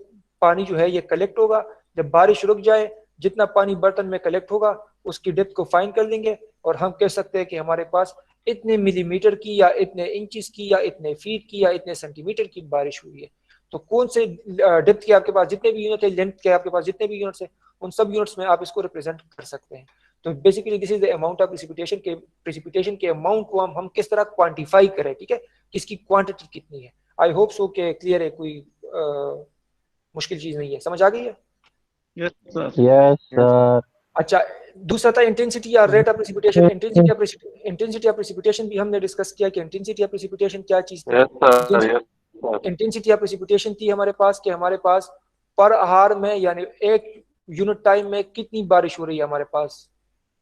पानी जो है ये कलेक्ट होगा, जब बारिश रुक जाए जितना पानी बर्तन में कलेक्ट होगा उसकी डेप्थ को फाइंड कर लेंगे और हम कह सकते हैं कि हमारे पास इतने मिलीमीटर की या इतने इंचेस की या इतने फीट की या इतने सेंटीमीटर की बारिश हुई है। तो कौन से डेप्थ के आपके पास जितने भी यूनिट है, लेंथ के आपके पास जितने भी यूनिट्स है, उन सब यूनिट्स में आप इसको रिप्रेजेंट कर सकते हैं। तो basically this is the amount of precipitation के अमाउंट को हम किस तरह क्वांटिफाई करें, ठीक है, किसकी क्वांटिटी कितनी है। आई होप सो के क्लियर है, कोई मुश्किल चीज नहीं है, समझ आ गई है? Yes sir. अच्छा, दूसरा था इंटेंसिटी या rate of precipitation. Intensity of precipitation भी हमने डिस्कस किया कि इंटेंसिटी ऑफ प्रेसिपिटेशन क्या चीज थी। इंटेंसिटी ऑफ प्रेसिपिटेशन थी हमारे पास कि हमारे पास पर आवर में यानी एक यूनिट टाइम में कितनी बारिश हो रही है हमारे पास,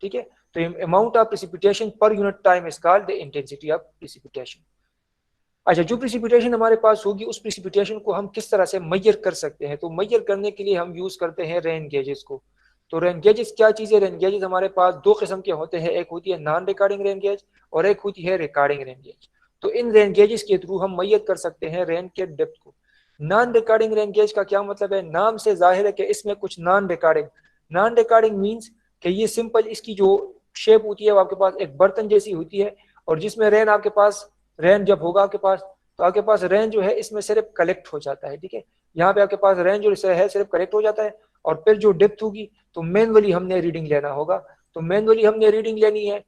ठीक है। तो amount of precipitation per unit time is called the intensity of precipitation. अच्छा, जो प्रेसिपिटेशन हमारे पास होगी उस प्रेसिपिटेशन को हम किस तरह से मेजर कर सकते हैं? तो मेजर करने के लिए हम यूज करते हैं रेन गेजेस को। तो रेन गेजेस क्या चीज है? रेन गेजेस हमारे पास दो किस्म के होते हैं, एक होती है नॉन रिकॉर्डिंग रेन गेज और एक होती है रिकॉर्डिंग रेन गेज। तो इन रेन गेजेस के थ्रू हम मेजर कर सकते हैं रेन के डेप्थ को। नॉन रिकॉर्डिंग रेन गेज का क्या मतलब है? नाम से जाहिर है कि इसमें कुछ नॉन रिकॉर्डिंग मींस कि ये सिंपल इसकी जो शेप होती है वो आपके पास एक बर्तन जैसी होती है और जिसमें रेन आपके पास, रेन जब होगा आपके पास तो आपके पास रेन जो है इसमें सिर्फ कलेक्ट हो जाता है, ठीक है। यहाँ पे आपके पास रेन जो है सिर्फ कलेक्ट हो जाता है और फिर जो डेप्थ होगी तो मैनुअली हमने रीडिंग लेना होगा। तो मैनुअली हमने रीडिंग लेनी है,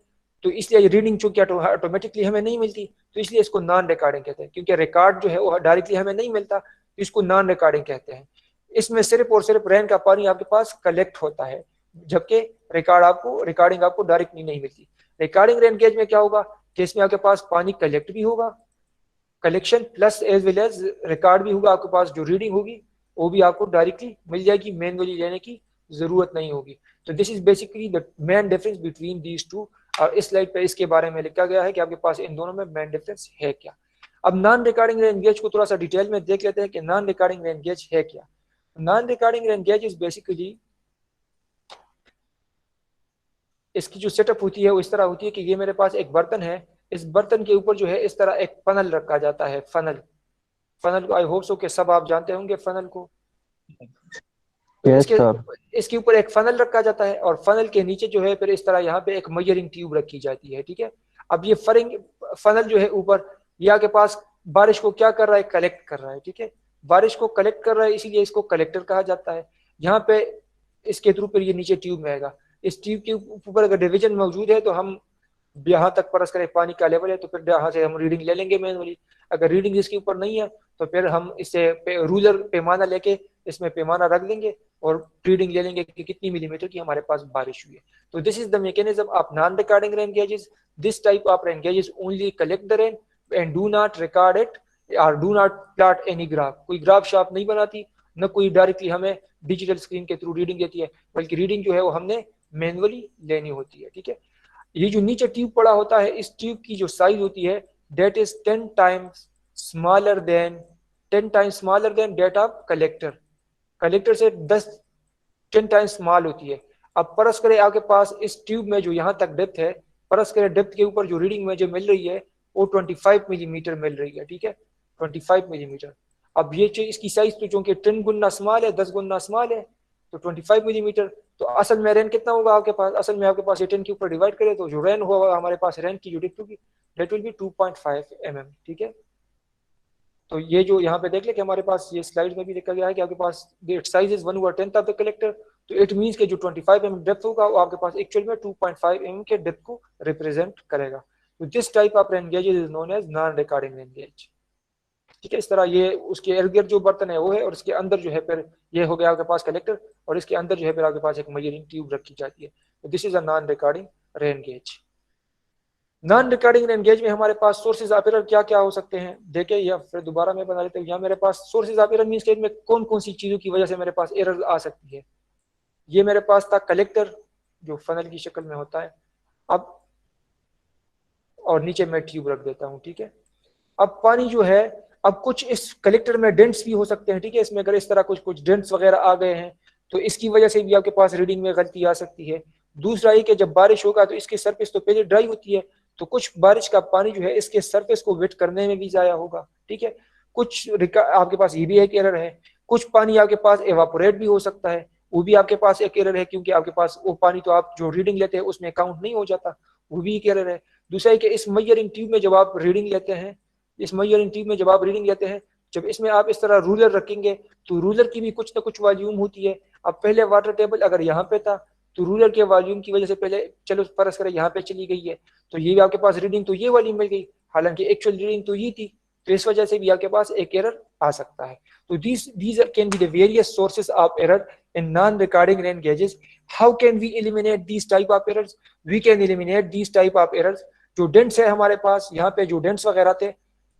तो इसलिए रीडिंग चूंकि ऑटोमेटिकली हमें नहीं मिलती तो इसलिए इसको नॉन रिकॉर्डिंग कहते हैं, क्योंकि रिकॉर्ड जो है वो डायरेक्टली हमें नहीं मिलता तो इसको नॉन रिकॉर्डिंग कहते हैं। इसमें सिर्फ और सिर्फ रेन का पानी आपके पास कलेक्ट होता है, जबकि रिकॉर्डिंग आपको डायरेक्टली नहीं मिलती। रिकॉर्डिंग रेन गेज में क्या होगा कि इसमें आपके पास पानी कलेक्ट भी होगा, collection plus as well as record भी होगा, आपके पास जो रीडिंग होगी वो भी आपको डायरेक्टली मिल जाएगी, मैनुअली लेने की जरूरत नहीं होगी। तो this is basically the main difference between these to. और इस स्लाइड पे इसके बारे में लिखा गया है कि आपके पास इन दोनों में मेन डिफरेंस है क्या। अब नॉन रिकॉर्डिंग रेन गेज को थोड़ा सा डिटेल में देख लेते हैं कि नॉन रिकॉर्डिंग रेन गेज है क्या। Non recording rain gauge is basically, इसकी जो सेटअप होती है वो इस तरह होती है कि ये मेरे पास एक बर्तन है, इस बर्तन के ऊपर जो है इस तरह एक फनल रखा जाता है। फनल को आई होप सो कि सब आप जानते होंगे फनल को। तो Yes, sir. इसके ऊपर एक फनल रखा जाता है और फनल के नीचे जो है फिर इस तरह यहाँ पे एक मेजरिंग ट्यूब रखी जाती है, ठीक है। अब ये फनल जो है ऊपर, ये आपके पास बारिश को क्या कर रहा है, कलेक्ट कर रहा है, ठीक है। बारिश को कलेक्ट कर रहा है, इसीलिए इसको कलेक्टर कहा जाता है। यहाँ पे इसके थ्रू फिर ये नीचे ट्यूब में आएगा। इस ट्यूब के ऊपर अगर डिवीजन मौजूद है तो हम यहाँ तक परस करें पानी का लेवल है तो फिर यहाँ से हम रीडिंग ले लेंगे मैनुअली। अगर रीडिंग इसके ऊपर नहीं है तो फिर हम इसे रूलर पैमाना लेके इसमें पैमाना रख देंगे और रीडिंग ले लेंगे कि कितनी मिलीमीटर की हमारे पास बारिश हुई है। तो this is the mechanism of non recording rain gauges. This type of rain gauges only collect the rain and do not record it और do not plot any graph. कोई ग्राफ शार्प नहीं बनाती, न कोई डायरेक्टली हमें digital screen के through reading देती है, बल्कि रीडिंग जो है वो हमने मैनुअली लेनी होती है, ठीक है। ये जो नीचे ट्यूब पड़ा होता है, इस ट्यूब की जो साइज होती है that is 10 times smaller than that of collector. Collector से 10 टाइम्स स्मॉल होती है। अब परस करें आपके पास इस ट्यूब में जो यहाँ तक डेप्थ है, परस करें डेप्थ के ऊपर जो रीडिंग में जो मिल रही है वो 25 मिलीमीटर मिल रही है, ठीक है, 25 मिलीमीटर। अब ये इसकी साइज तो चूंकि 10 गुना स्मॉल है, 10 गुना स्मॉल है, तो 25 मिलीमीटर। तो असल में रेन कितना होगा आपके पास, असल में आपके पास ये 10 के ऊपर डिवाइड करें तो जो रेन होगा हमारे पास, रेन की जो डेप्थ होगी दैट विल बी 2.5 mm, ठीक है। तो ये जो यहाँ पे देख ले कि हमारे पास ये स्लाइड में भी लिखा गया है कि आपके पास size is 1/10 of the collector. तो इट मींस कि जो 25 mm डेप्थ होगा वो आपके पास एक्चुअल में 2.5 mm के डेप्थ को रिप्रेजेंट करेगा। तो this type of rain gauge is known as non recording rain gauge, ठीक है। इस तरह ये उसके इर्द गिर्द जो बर्तन है वो है और इसके अंदर जो है फिर ये हो गया आपके पास कलेक्टर और इसके अंदर जो है फिर आपके पास एक मेजरिंग ट्यूब रखी जाती है। तो this is a non recording rain gauge. Non recording rain gauge में हमारे पास सोर्सेज ऑफ एरर क्या क्या हो सकते हैं देखिए, या फिर दोबारा मैं बना लेता हूँ। यहाँ मेरे पास सोर्सेज ऑफ एरर मींस में कौन कौन सी चीजों की वजह से मेरे पास एरर आ सकती है। ये मेरे पास था कलेक्टर जो फनल की शक्ल में होता है, अब और नीचे मैं ट्यूब रख देता हूँ, ठीक है। अब पानी जो है, अब कुछ इस कलेक्टर में डेंट्स भी हो सकते हैं, ठीक है। इसमें अगर इस तरह कुछ डेंट्स वगैरह आ गए हैं तो इसकी वजह से भी आपके पास रीडिंग में गलती आ सकती है। दूसरा ये कि जब बारिश होगा तो इसकी सरफेस तो पहले ड्राई होती है, तो कुछ बारिश का पानी जो है इसके सरफेस को वेट करने में भी जाया होगा, ठीक है। कुछ आपके पास ये भी एक एरर है। कुछ पानी आपके पास एवापोरेट भी हो सकता है, वो भी आपके पास एक एरर है, क्योंकि आपके पास वो पानी तो आप जो रीडिंग लेते हैं उसमें काउंट नहीं हो जाता, वो भी एक एरर है। दूसरा है कि इस मेजरिंग ट्यूब में जब आप रीडिंग लेते हैं, जब इसमें आप इस तरह रूलर रखेंगे तो रूलर की भी कुछ ना कुछ वॉल्यूम होती है। अब पहले वाटर टेबल अगर यहाँ पे था तो रूलर के वॉल्यूम की वजह से पहले चलो फर्ज करें यहाँ पे चली गई है, तो ये भी आपके पास रीडिंग तो ये वाली मिल गई, हालांकि एक्चुअल रीडिंग तो ये थी, तो इस वजह से भी आपके पास एक एरर आ सकता है। तो these can be the various sources of error in non-recording rain gauges. How can we eliminate these type of errors? We can eliminate these type of errors. जो डेंट्स है हमारे पास, यहाँ पे जो डेंट्स वगैरह थे,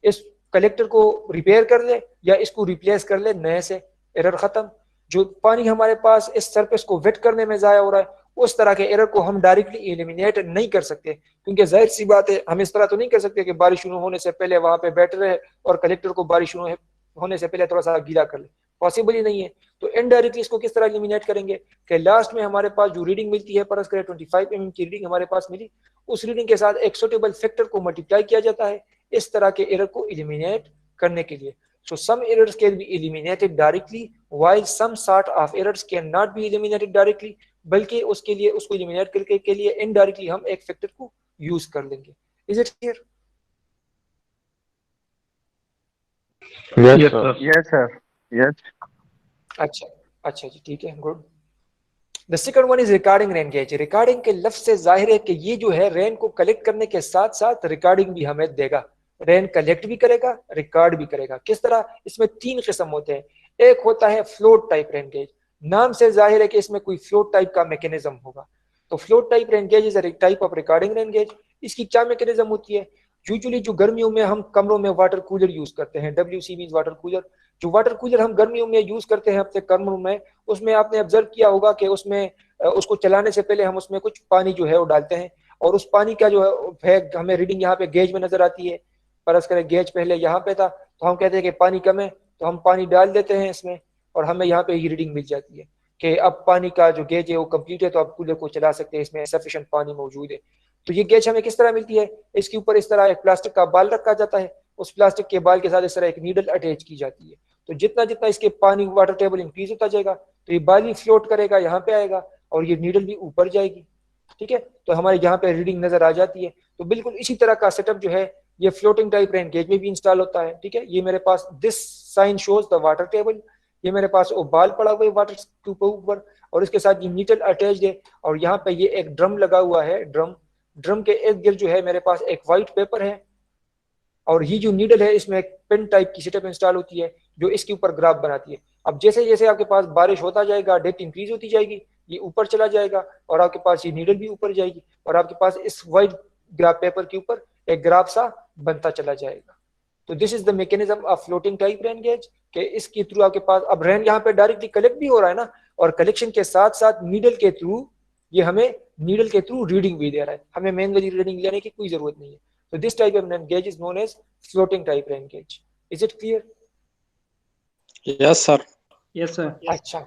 इस कलेक्टर को रिपेयर कर ले या इसको रिप्लेस कर ले नए से, एरर खत्म। जो पानी हमारे पास इस सरफेस को वेट करने में जाया हो रहा है, उस तरह के एरर को हम डायरेक्टली एलिमिनेट नहीं कर सकते, क्योंकि जाहिर सी बात है हम इस तरह तो नहीं कर सकते कि बारिश शुरू होने से पहले वहां पे बैठ रहे और कलेक्टर को बारिश शुरू होने से पहले थोड़ा सा गीला कर ले, पॉसिबल ही नहीं है। तो इनडायरेक्टली इसको किस तरह एलिमिनेट करेंगे कि लास्ट में हमारे पास जो रीडिंग मिलती है, परस करें 25 mm की रीडिंग हमारे पास मिली, उस रीडिंग के साथ एक सुटेबल फैक्टर को मल्टीप्लाई किया जाता है इस तरह के एरर को एलिमिनेट करने के लिए। So some errors can be eliminated directly while some sort of errors cannot be eliminated directly, बल्कि उसके लिए उसको एलिमिनेट करके के लिए इनडायरेक्टली हम एक फैक्टर को यूज कर लेंगे। Is it clear? Yes, sir. Yes, sir. Yes. अच्छा जी, ठीक है, good. The second one is recording rain gauge. Recording के लफ्ज से जाहिर है कि ये जो है रेन को कलेक्ट करने के साथ साथ रिकॉर्डिंग भी हमें देगा। रेन कलेक्ट भी करेगा, रिकॉर्ड भी करेगा। किस तरह? इसमें 3 किस्म होते हैं। एक होता है फ्लोट टाइप रेन गेज, नाम से जाहिर है कि इसमें कोई फ्लोट टाइप का मैकेनिज्म होगा। तो float type rain gauge is a type of recording rain gauge. इसकी क्या मैकेनिज्म होती है? यूजुअली जो गर्मियों में हम कमरों में वाटर कूलर यूज करते हैं, WC मींस वाटर कूलर, जो वाटर कूलर हम गर्मियों में यूज करते हैं अपने कमरों में, उसमें आपने ऑब्जर्व किया होगा कि उसमें उसको चलाने से पहले हम उसमें कुछ पानी जो है वो डालते हैं, और उस पानी का जो है हमें रीडिंग यहाँ पे गेज में नजर आती है। फर्ज करें गेज पहले यहाँ पे था, तो हम कहते हैं कि पानी कम है, तो हम पानी डाल देते हैं इसमें, और हमें यहाँ पे ये रीडिंग मिल जाती है कि अब पानी का जो गेज है वो कंप्लीट है, तो आप कूलर को चला सकते हैं, इसमें सफिशिएंट पानी मौजूद है। तो ये गेज हमें किस तरह मिलती है, इसके ऊपर इस तरह एक प्लास्टिक का बाल रखा जाता है, उस प्लास्टिक के बाल के साथ इस तरह एक नीडल अटैच की जाती है। तो जितना जितना इसके पानी वाटर टेबल इंक्रीज होता जाएगा, तो ये बाल ही फ्लोट करेगा, यहाँ पे आएगा, और ये नीडल भी ऊपर जाएगी। ठीक है, तो हमारे यहाँ पे रीडिंग नजर आ जाती है। तो बिल्कुल इसी तरह का सेटअप जो है ये फ्लोटिंग टाइप रेन गेज में भी इंस्टॉल होता है। ठीक है, ये मेरे पास this sign shows the water table, ये मेरे पास वो बाल पड़ा हुआ है वाटर के ऊपर, और इसके साथ ये नीडल अटैच्ड है, और यहाँ पे ये एक ड्रम लगा हुआ है। ड्रम के इर्द गिर्द जो है मेरे पास एक व्हाइट पेपर है, और ये जो नीडल है इसमें एक पेन टाइप की सेटअप इंस्टॉल होती है जो इसके ऊपर ग्राफ बनाती है। अब जैसे जैसे आपके पास बारिश होता जाएगा, डेप्थ इंक्रीज होती जाएगी, ये ऊपर चला जाएगा, और आपके पास ये नीडल भी ऊपर जाएगी, और आपके पास इस व्हाइट ग्राफ पेपर के ऊपर एक ग्राफ सा बनता चला जाएगा। तो this is the mechanism of floating type rain gauge, कि इसके थ्रू आपके पास अब रेन यहाँ पे डायरेक्टली कलेक्ट भी हो रहा है ना, और कलेक्शन के साथ साथ नीडल के थ्रू ये हमें नीडल के थ्रू रीडिंग भी दे रहा है, हमें मैनुअली रीडिंग लेने की कोई जरूरत नहीं है। So this type of rain gauge is known as floating type rain gauge. Is it clear? Yes, sir. Yes sir. अच्छा,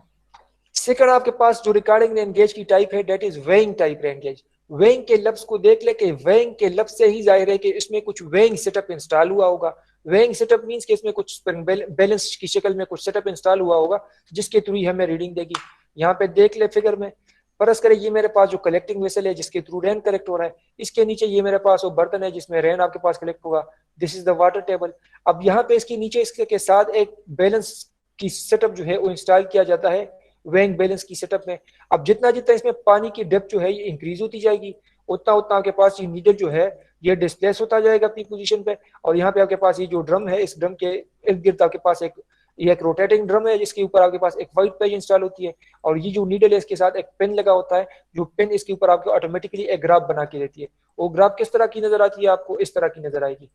सेकंड आपके पास जो रिकॉर्डिंग रेन गेज की टाइप है that is weighing type rain gauge. Weighing के लफ्ज को देख ले कि वेइंग के लफ्ज से ही जाहिर है कि इसमें कुछ वेइंग सेटअप इंस्टॉल हुआ होगा। वेइंग सेटअप मींस कि इसमें कुछ बैलेंस की शक्ल में कुछ सेटअप इंस्टॉल हुआ होगा जिसके थ्रू ही हमें रीडिंग देगी। यहाँ पे देख ले फिगर में, फर्ज करें ये मेरे पास जो कलेक्टिंग वेसल है जिसके थ्रू रेन कलेक्ट हो रहा है, इसके नीचे ये मेरे पास वो बर्तन है जिसमें रेन आपके पास कलेक्ट होगा, this is the water table. अब यहाँ पे इसके नीचे इसके साथ एक बैलेंस की सेटअप जो है वो इंस्टॉल किया जाता है वेइंग बैलेंस की सेटअप में। अब जितना जितना इसमें पानी की डेप्थ जो है ये इंक्रीज होती जाएगी, उतना उतना आपके पास ये नीडल जो है ये डिस्प्लेस होता जाएगा अपनी पोजीशन पे, और यहाँ पे आपके पास ये जो ड्रम है इस ड्रम के इर्द गिर्द आपके पास एक रोटेटिंग ड्रम है जिसके ऊपर आपके पास एक व्हाइट पेज इंस्टॉल होती है, और ये जो नीडल है इसके साथ एक पेन लगा होता है, जो पेन इसके ऊपर आपको ऑटोमेटिकली एक ग्राफ बना के देती है। वो ग्राफ किस तरह की नजर आती है आपको, इस तरह की नजर आएगी।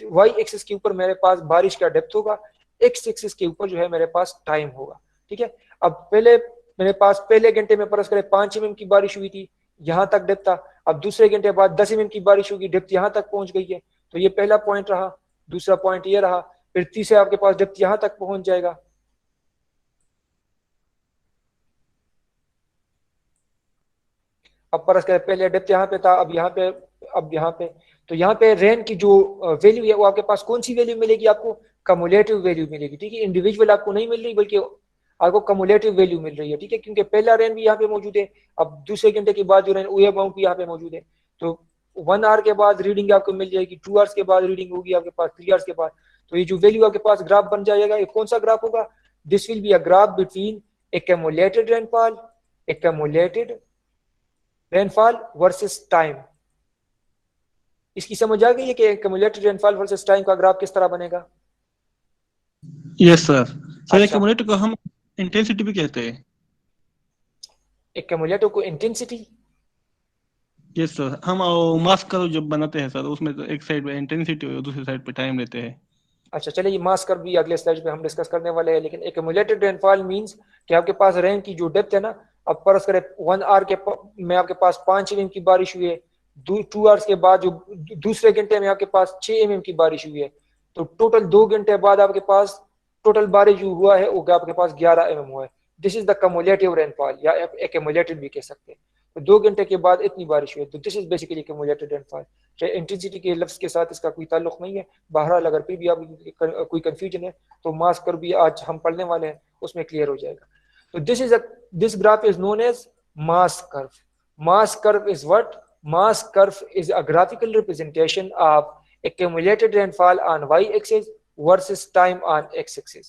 वाई एक्सिस के ऊपर मेरे पास बारिश का डेप्थ होगा, एक्स एक्सिस के ऊपर जो है मेरे पास टाइम होगा। ठीक है, अब पहले मेरे पास पहले घंटे में फर्ज करें 5 mm की बारिश हुई थी, यहाँ तक डेप्थ था। अब दूसरे घंटे बाद 10 mm की बारिश होगी, डेप्थ यहाँ तक पहुंच गई है, तो ये पहला पॉइंट रहा। दूसरा पॉइंट ये रहा, फिर तीसरे आपके पास डेप्थ यहाँ तक पहुंच जाएगा। अब फर्ज करें पहले डेप्थ यहाँ पे था, अब यहाँ पे तो यहाँ पे रेन की जो वैल्यू है वो आपके पास कौन सी वैल्यू मिलेगी आपको, कम्युलेटिव वैल्यू मिलेगी। ठीक है, इंडिविजुअल आपको नहीं मिल रही बल्कि आपको कम्युलेटिव वैल्यू मिल रही है। ठीक है, क्योंकि पहला रेन भी यहाँ पे मौजूद है, अब दूसरे घंटे के बाद जो रेन वो अमाउंट भी यहाँ पे मौजूद है, तो 1 आवर के बाद रीडिंग आपको मिल जाएगी, 2 आवर्स के बाद रीडिंग होगी आपके पास, 3 आवर्स के बाद। तो ये जो वैल्यू आपके पास ग्राफ बन जाएगा, ये कौन सा ग्राफ होगा, this will be a graph between accumulated rainfall versus time. इसकी समझ आ गई है कि एक्यूमुलेटेड रेनफॉल वर्सेस टाइम का ग्राफ किस तरह बनेगा? Yes sir. सर अच्छा, एक्यूमुलेटर को हम इंटेंसिटी भी कहते हैं। एक्यूमुलेटर को इंटेंसिटी, यस सर, हम मास कर्व जब बनाते हैं सर उसमें तो एक साइड पे इंटेंसिटी और दूसरी साइड पे टाइम लेते हैं। अच्छा चलिए, ये मास कर्व भी अगले स्लाइड पे हम डिस्कस करने वाले हैं, लेकिन एक्यूमुलेटेड रेनफॉल मींस कि आपके पास रेन की जो डेप्थ है ना, अब फर्ज करें 1 आवर के में आपके पास 5 mm की बारिश हुई है, 2 आवर्स के बाद जो दूसरे घंटे में आपके पास 6 mm की बारिश हुई है, तो टोटल 2 घंटे बाद आपके पास टोटल बारिश जो हुआ है वो आपके पास 11 mm हुआ है। This is the cumulative rainfall, या एक्यूमुलेटेड भी कह सकते हैं। तो 2 घंटे के बाद इतनी बारिश हुई है, तो this is basically accumulated rainfall. Intensity के लफ्ज के साथ इसका कोई ताल्लुक नहीं है। बहरहाल अगर फिर भी आप कोई कंफ्यूजन है तो मास कर्व भी आज हम पढ़ने वाले हैं, उसमें क्लियर हो जाएगा। तो this graph is known as mass curve. Mass curve is what? Mass curve is a graphical representation of accumulated rainfall on y axis versus time on x axis।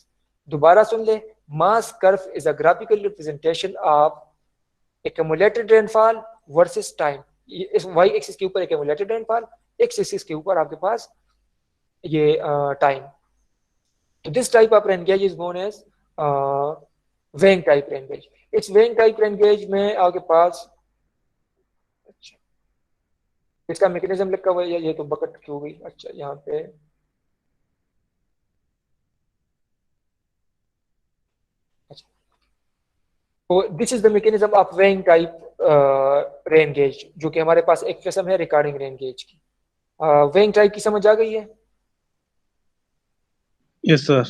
दोबारा सुन ले, मास curve is a graphical representation of accumulated rainfall versus time। इस y axis के ऊपर accumulated rainfall, x axis के ऊपर आपके पास ये time. तो this type of rain gauge is known as weighing type rain gauge. इस वेइंग टाइप रेन गेज में आपके पास, अच्छा इसका मैकेनिज्म लिखा हुआ है, ये तो बकेट की हो गई। अच्छा यहाँ पे तो this is the mechanism of weighing type rain gauge, जो कि हमारे पास एक किस्म है रिकॉर्डिंग रेन गेज की। वेइंग टाइप की समझ आ गई है? Yes sir.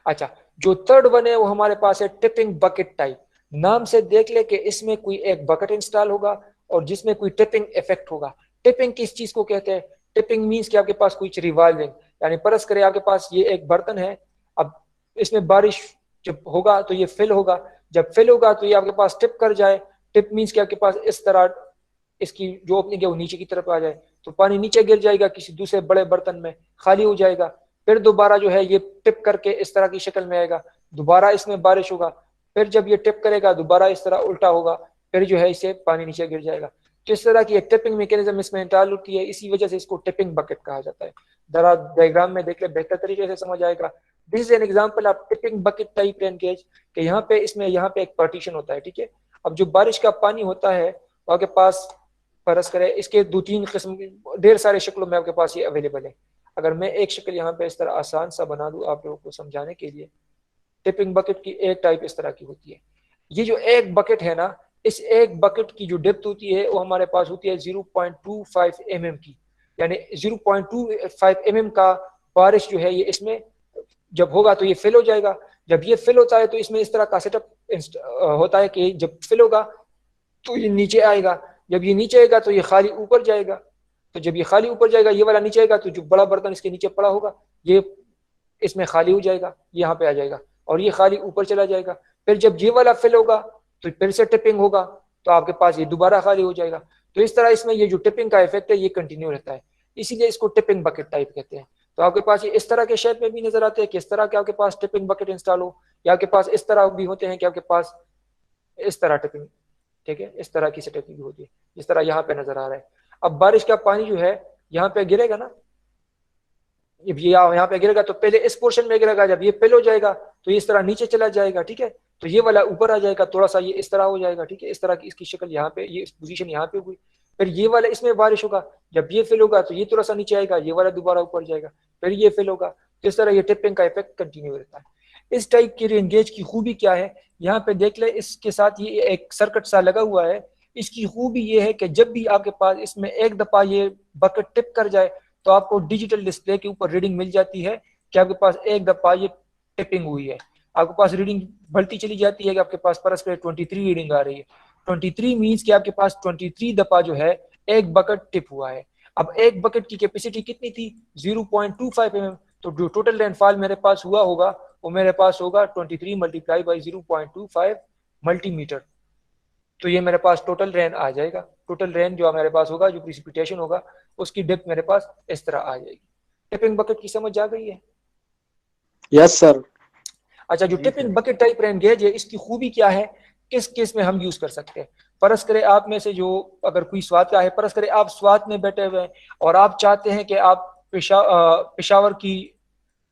अच्छा, जो थर्ड वन है वो हमारे पास है टिपिंग बकेट टाइप। नाम से देख ले कि इसमें कोई एक बकेट इंस्टॉल होगा और जिसमें कोई टिपिंग इफेक्ट होगा। टिपिंग किस चीज को कहते हैं? टिपिंग मींस कि आपके पास कोई रिवॉल्विंग, यानी परस करे आपके पास ये एक बर्तन है, अब इसमें बारिश जब होगा तो ये फिल होगा, जब फिल होगा तो ये आपके पास टिप कर जाए। टिप मींस कि आपके पास इस तरह इसकी जो ओपनिंग है वो नीचे की तरफ आ जाए, तो पानी नीचे गिर जाएगा, किसी दूसरे बड़े बर्तन में खाली हो जाएगा, फिर दोबारा जो है ये टिप करके इस तरह की शक्ल में आएगा, दोबारा इसमें बारिश होगा, फिर जब ये टिप करेगा दोबारा इस तरह उल्टा होगा, फिर जो है इससे पानी नीचे गिर जाएगा। तो इस तरह की एक टिपिंग मैकेनिज्म इसमें इंस्टॉल होती है, इसी वजह से इसको टिपिंग बकेट कहा जाता है। जरा डायग्राम में देख ले, बेहतर तरीके से समझ आएगा। This is an example of tipping bucket type rain gauge कि यहाँ पे इसमें यहाँ पे एक पार्टीशन होता है, ठीक है। अब जो बारिश का पानी होता है वो आपके पास फर्ज करे इसके दो तीन किस्म ढेर सारे शक्लों में आपके पास ये अवेलेबल है। अगर मैं एक शक्ल यहाँ पे इस तरह आसान सा बना दूं आप लोगों को समझाने के लिए, टिपिंग बकेट की एक टाइप इस तरह की होती है। ये जो एक बकेट है ना, इस एक बकेट की जो डेप्थ होती है वो हमारे पास होती है 0.25 mm की, यानी 0.25 mm का बारिश जो है ये इसमें जब होगा तो ये फिल हो जाएगा। जब ये फिल होता है तो इसमें इस तरह का सेटअप होता है कि जब फिल होगा तो ये नीचे आएगा, जब ये नीचे आएगा तो ये खाली ऊपर जाएगा, तो जब ये खाली ऊपर जाएगा ये वाला नीचे आएगा तो जो बड़ा बर्तन इसके नीचे पड़ा होगा ये इसमें खाली हो जाएगा, यहाँ पे आ जाएगा और ये खाली ऊपर चला जाएगा। फिर जब ये वाला फिल होगा तो फिर से टिपिंग होगा तो आपके पास ये दोबारा खाली हो जाएगा। तो इस तरह इसमें ये जो टिपिंग का इफेक्ट है ये कंटिन्यू रहता है, इसीलिए इसको टिपिंग बकेट टाइप कहते हैं। तो आपके पास ये इस तरह के शेप में भी नजर आते हैं कि इस तरह के आपके पास टिपिंग बकेट इंस्टॉल हो, या आपके पास इस तरह भी होते हैं कि आपके पास इस तरह टिपिंग, ठीक है, इस तरह की सेटअप भी होती है, जिस तरह यहाँ पे नजर आ रहा है। अब बारिश का पानी जो है यहाँ पे गिरेगा ना, जब ये यहाँ पे गिरेगा तो पहले इस पोर्शन में गिरेगा, जब ये फिल हो जाएगा तो ये इस तरह नीचे चला जाएगा, ठीक है, तो ये वाला ऊपर आ जाएगा, थोड़ा सा ये इस तरह हो जाएगा, ठीक है, इस तरह की इसकी शक्ल यहाँ पे, ये पोजीशन यहाँ पे हुई। फिर ये वाला इसमें बारिश होगा, जब ये फिल होगा तो ये थोड़ा सा नीचे आएगा, ये वाला दोबारा ऊपर जाएगा, फिर ये फिल होगा। तो इस तरह ये टिपिंग का इफेक्ट कंटिन्यू रहता है। इस टाइप की रेन गेज की खूबी क्या है, यहाँ पे देख ले, इसके साथ ये एक सर्किट सा लगा हुआ है। इसकी खूबी ये है कि जब भी आपके पास इसमें एक दफा ये बकेट टिप कर जाए तो आपको डिजिटल डिस्प्ले के ऊपर रीडिंग मिल जाती है कि आपके पास एक दफा ये टिपिंग हुई है। आपके पास रीडिंग बढ़ती चली जाती है कि आपके पास परस्पर 23 रीडिंग आ रही है। 23 मीन्स कि आपके पास 23 दफा जो है एक बकेट टिप हुआ है। अब एक बकेट की कैपेसिटी कितनी थी? 0.25 mm। तो जो टोटल रेनफॉल मेरे पास हुआ होगा वो मेरे पास होगा 23 मल्टीप्लाई बाई 0.25 मल्टीमीटर। तो ये मेरे पास टोटल रेन आ जाएगा। टोटल रेन जो मेरे पास होगा, जो प्रिसिपिटेशन होगा, उसकी डेप्थ मेरे पास इस तरह आ जाएगी। टिपिंग बकेट की समझ आ गई है? Yes sir. अच्छा, जो tipping bucket type rain gauge है, इसकी खूबी क्या है, किस केस में हम यूज कर सकते हैं? फर्ज करें आप में से जो अगर कोई स्वात का है, फर्ज करें आप स्वात में बैठे हुए हैं और आप चाहते हैं कि आप पेशावर की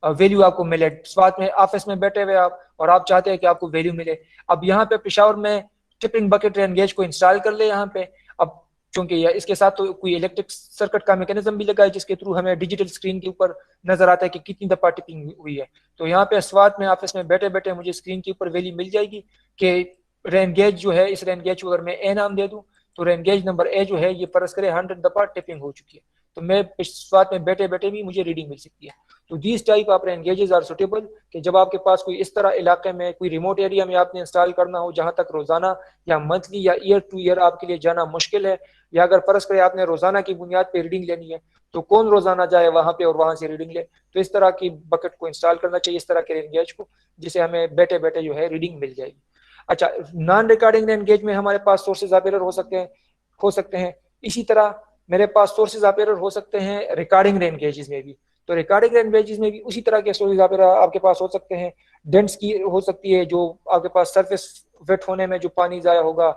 वैल्यू आपको मिले। स्वात में ऑफिस में बैठे हुए आप और आप चाहते हैं कि आपको वैल्यू मिले। अब यहाँ पे पेशावर में टिपिंग बकेट रेन गेज को इंस्टॉल कर ले यहाँ पे। अब चूंकि इसके साथ तो कोई इलेक्ट्रिक सर्किट का मैकेनिज्म भी लगा है जिसके थ्रू हमें डिजिटल स्क्रीन के ऊपर नजर आता है कि कितनी दफा टिपिंग हुई है। तो यहाँ पे स्वात में ऑफिस में बैठे बैठे मुझे स्क्रीन के ऊपर वैल्यू मिल जाएगी कि रेन गेज जो है, इस रेन गेज को अगर मैं ए नाम दे दूं तो रेन गेज नंबर ए जो है ये परस करे 100 दफा टिपिंग हो चुकी है। तो मैं स्वात में बैठे बैठे भी मुझे रीडिंग मिल सकती है। तो these type of rain gauges are suitable कि जब आपके पास कोई इस तरह इलाके में, कोई रिमोट एरिया में आपने इंस्टॉल करना हो जहां तक रोजाना या मंथली या ईयर टू ईयर आपके लिए जाना मुश्किल है, या अगर फर्ज करे आपने रोजाना की बुनियाद पे रीडिंग लेनी है तो कौन रोजाना जाए वहां पे और वहां से रीडिंग ले। तो इस तरह की बकेट को इंस्टॉल करना चाहिए, इस तरह के रेन गेज को, जिसे हमें बैठे बैठे जो है रीडिंग मिल जाएगी। अच्छा, नॉन रिकॉर्डिंग रेन गेज में हमारे पास सोर्सेज ऑफ एरर हो सकते हैं। इसी तरह मेरे पास सोर्सेज ऑफ एरर हो सकते हैं रिकॉर्डिंग रेन गेजेस में भी। तो रिकॉर्डिंग रेन गेजेस में भी उसी तरह के सोर्सेज ऑफ एरर आपके पास हो सकते हैं। डेंट्स की हो सकती है, जो आपके पास सरफेस वेट होने में जो पानी जाया होगा।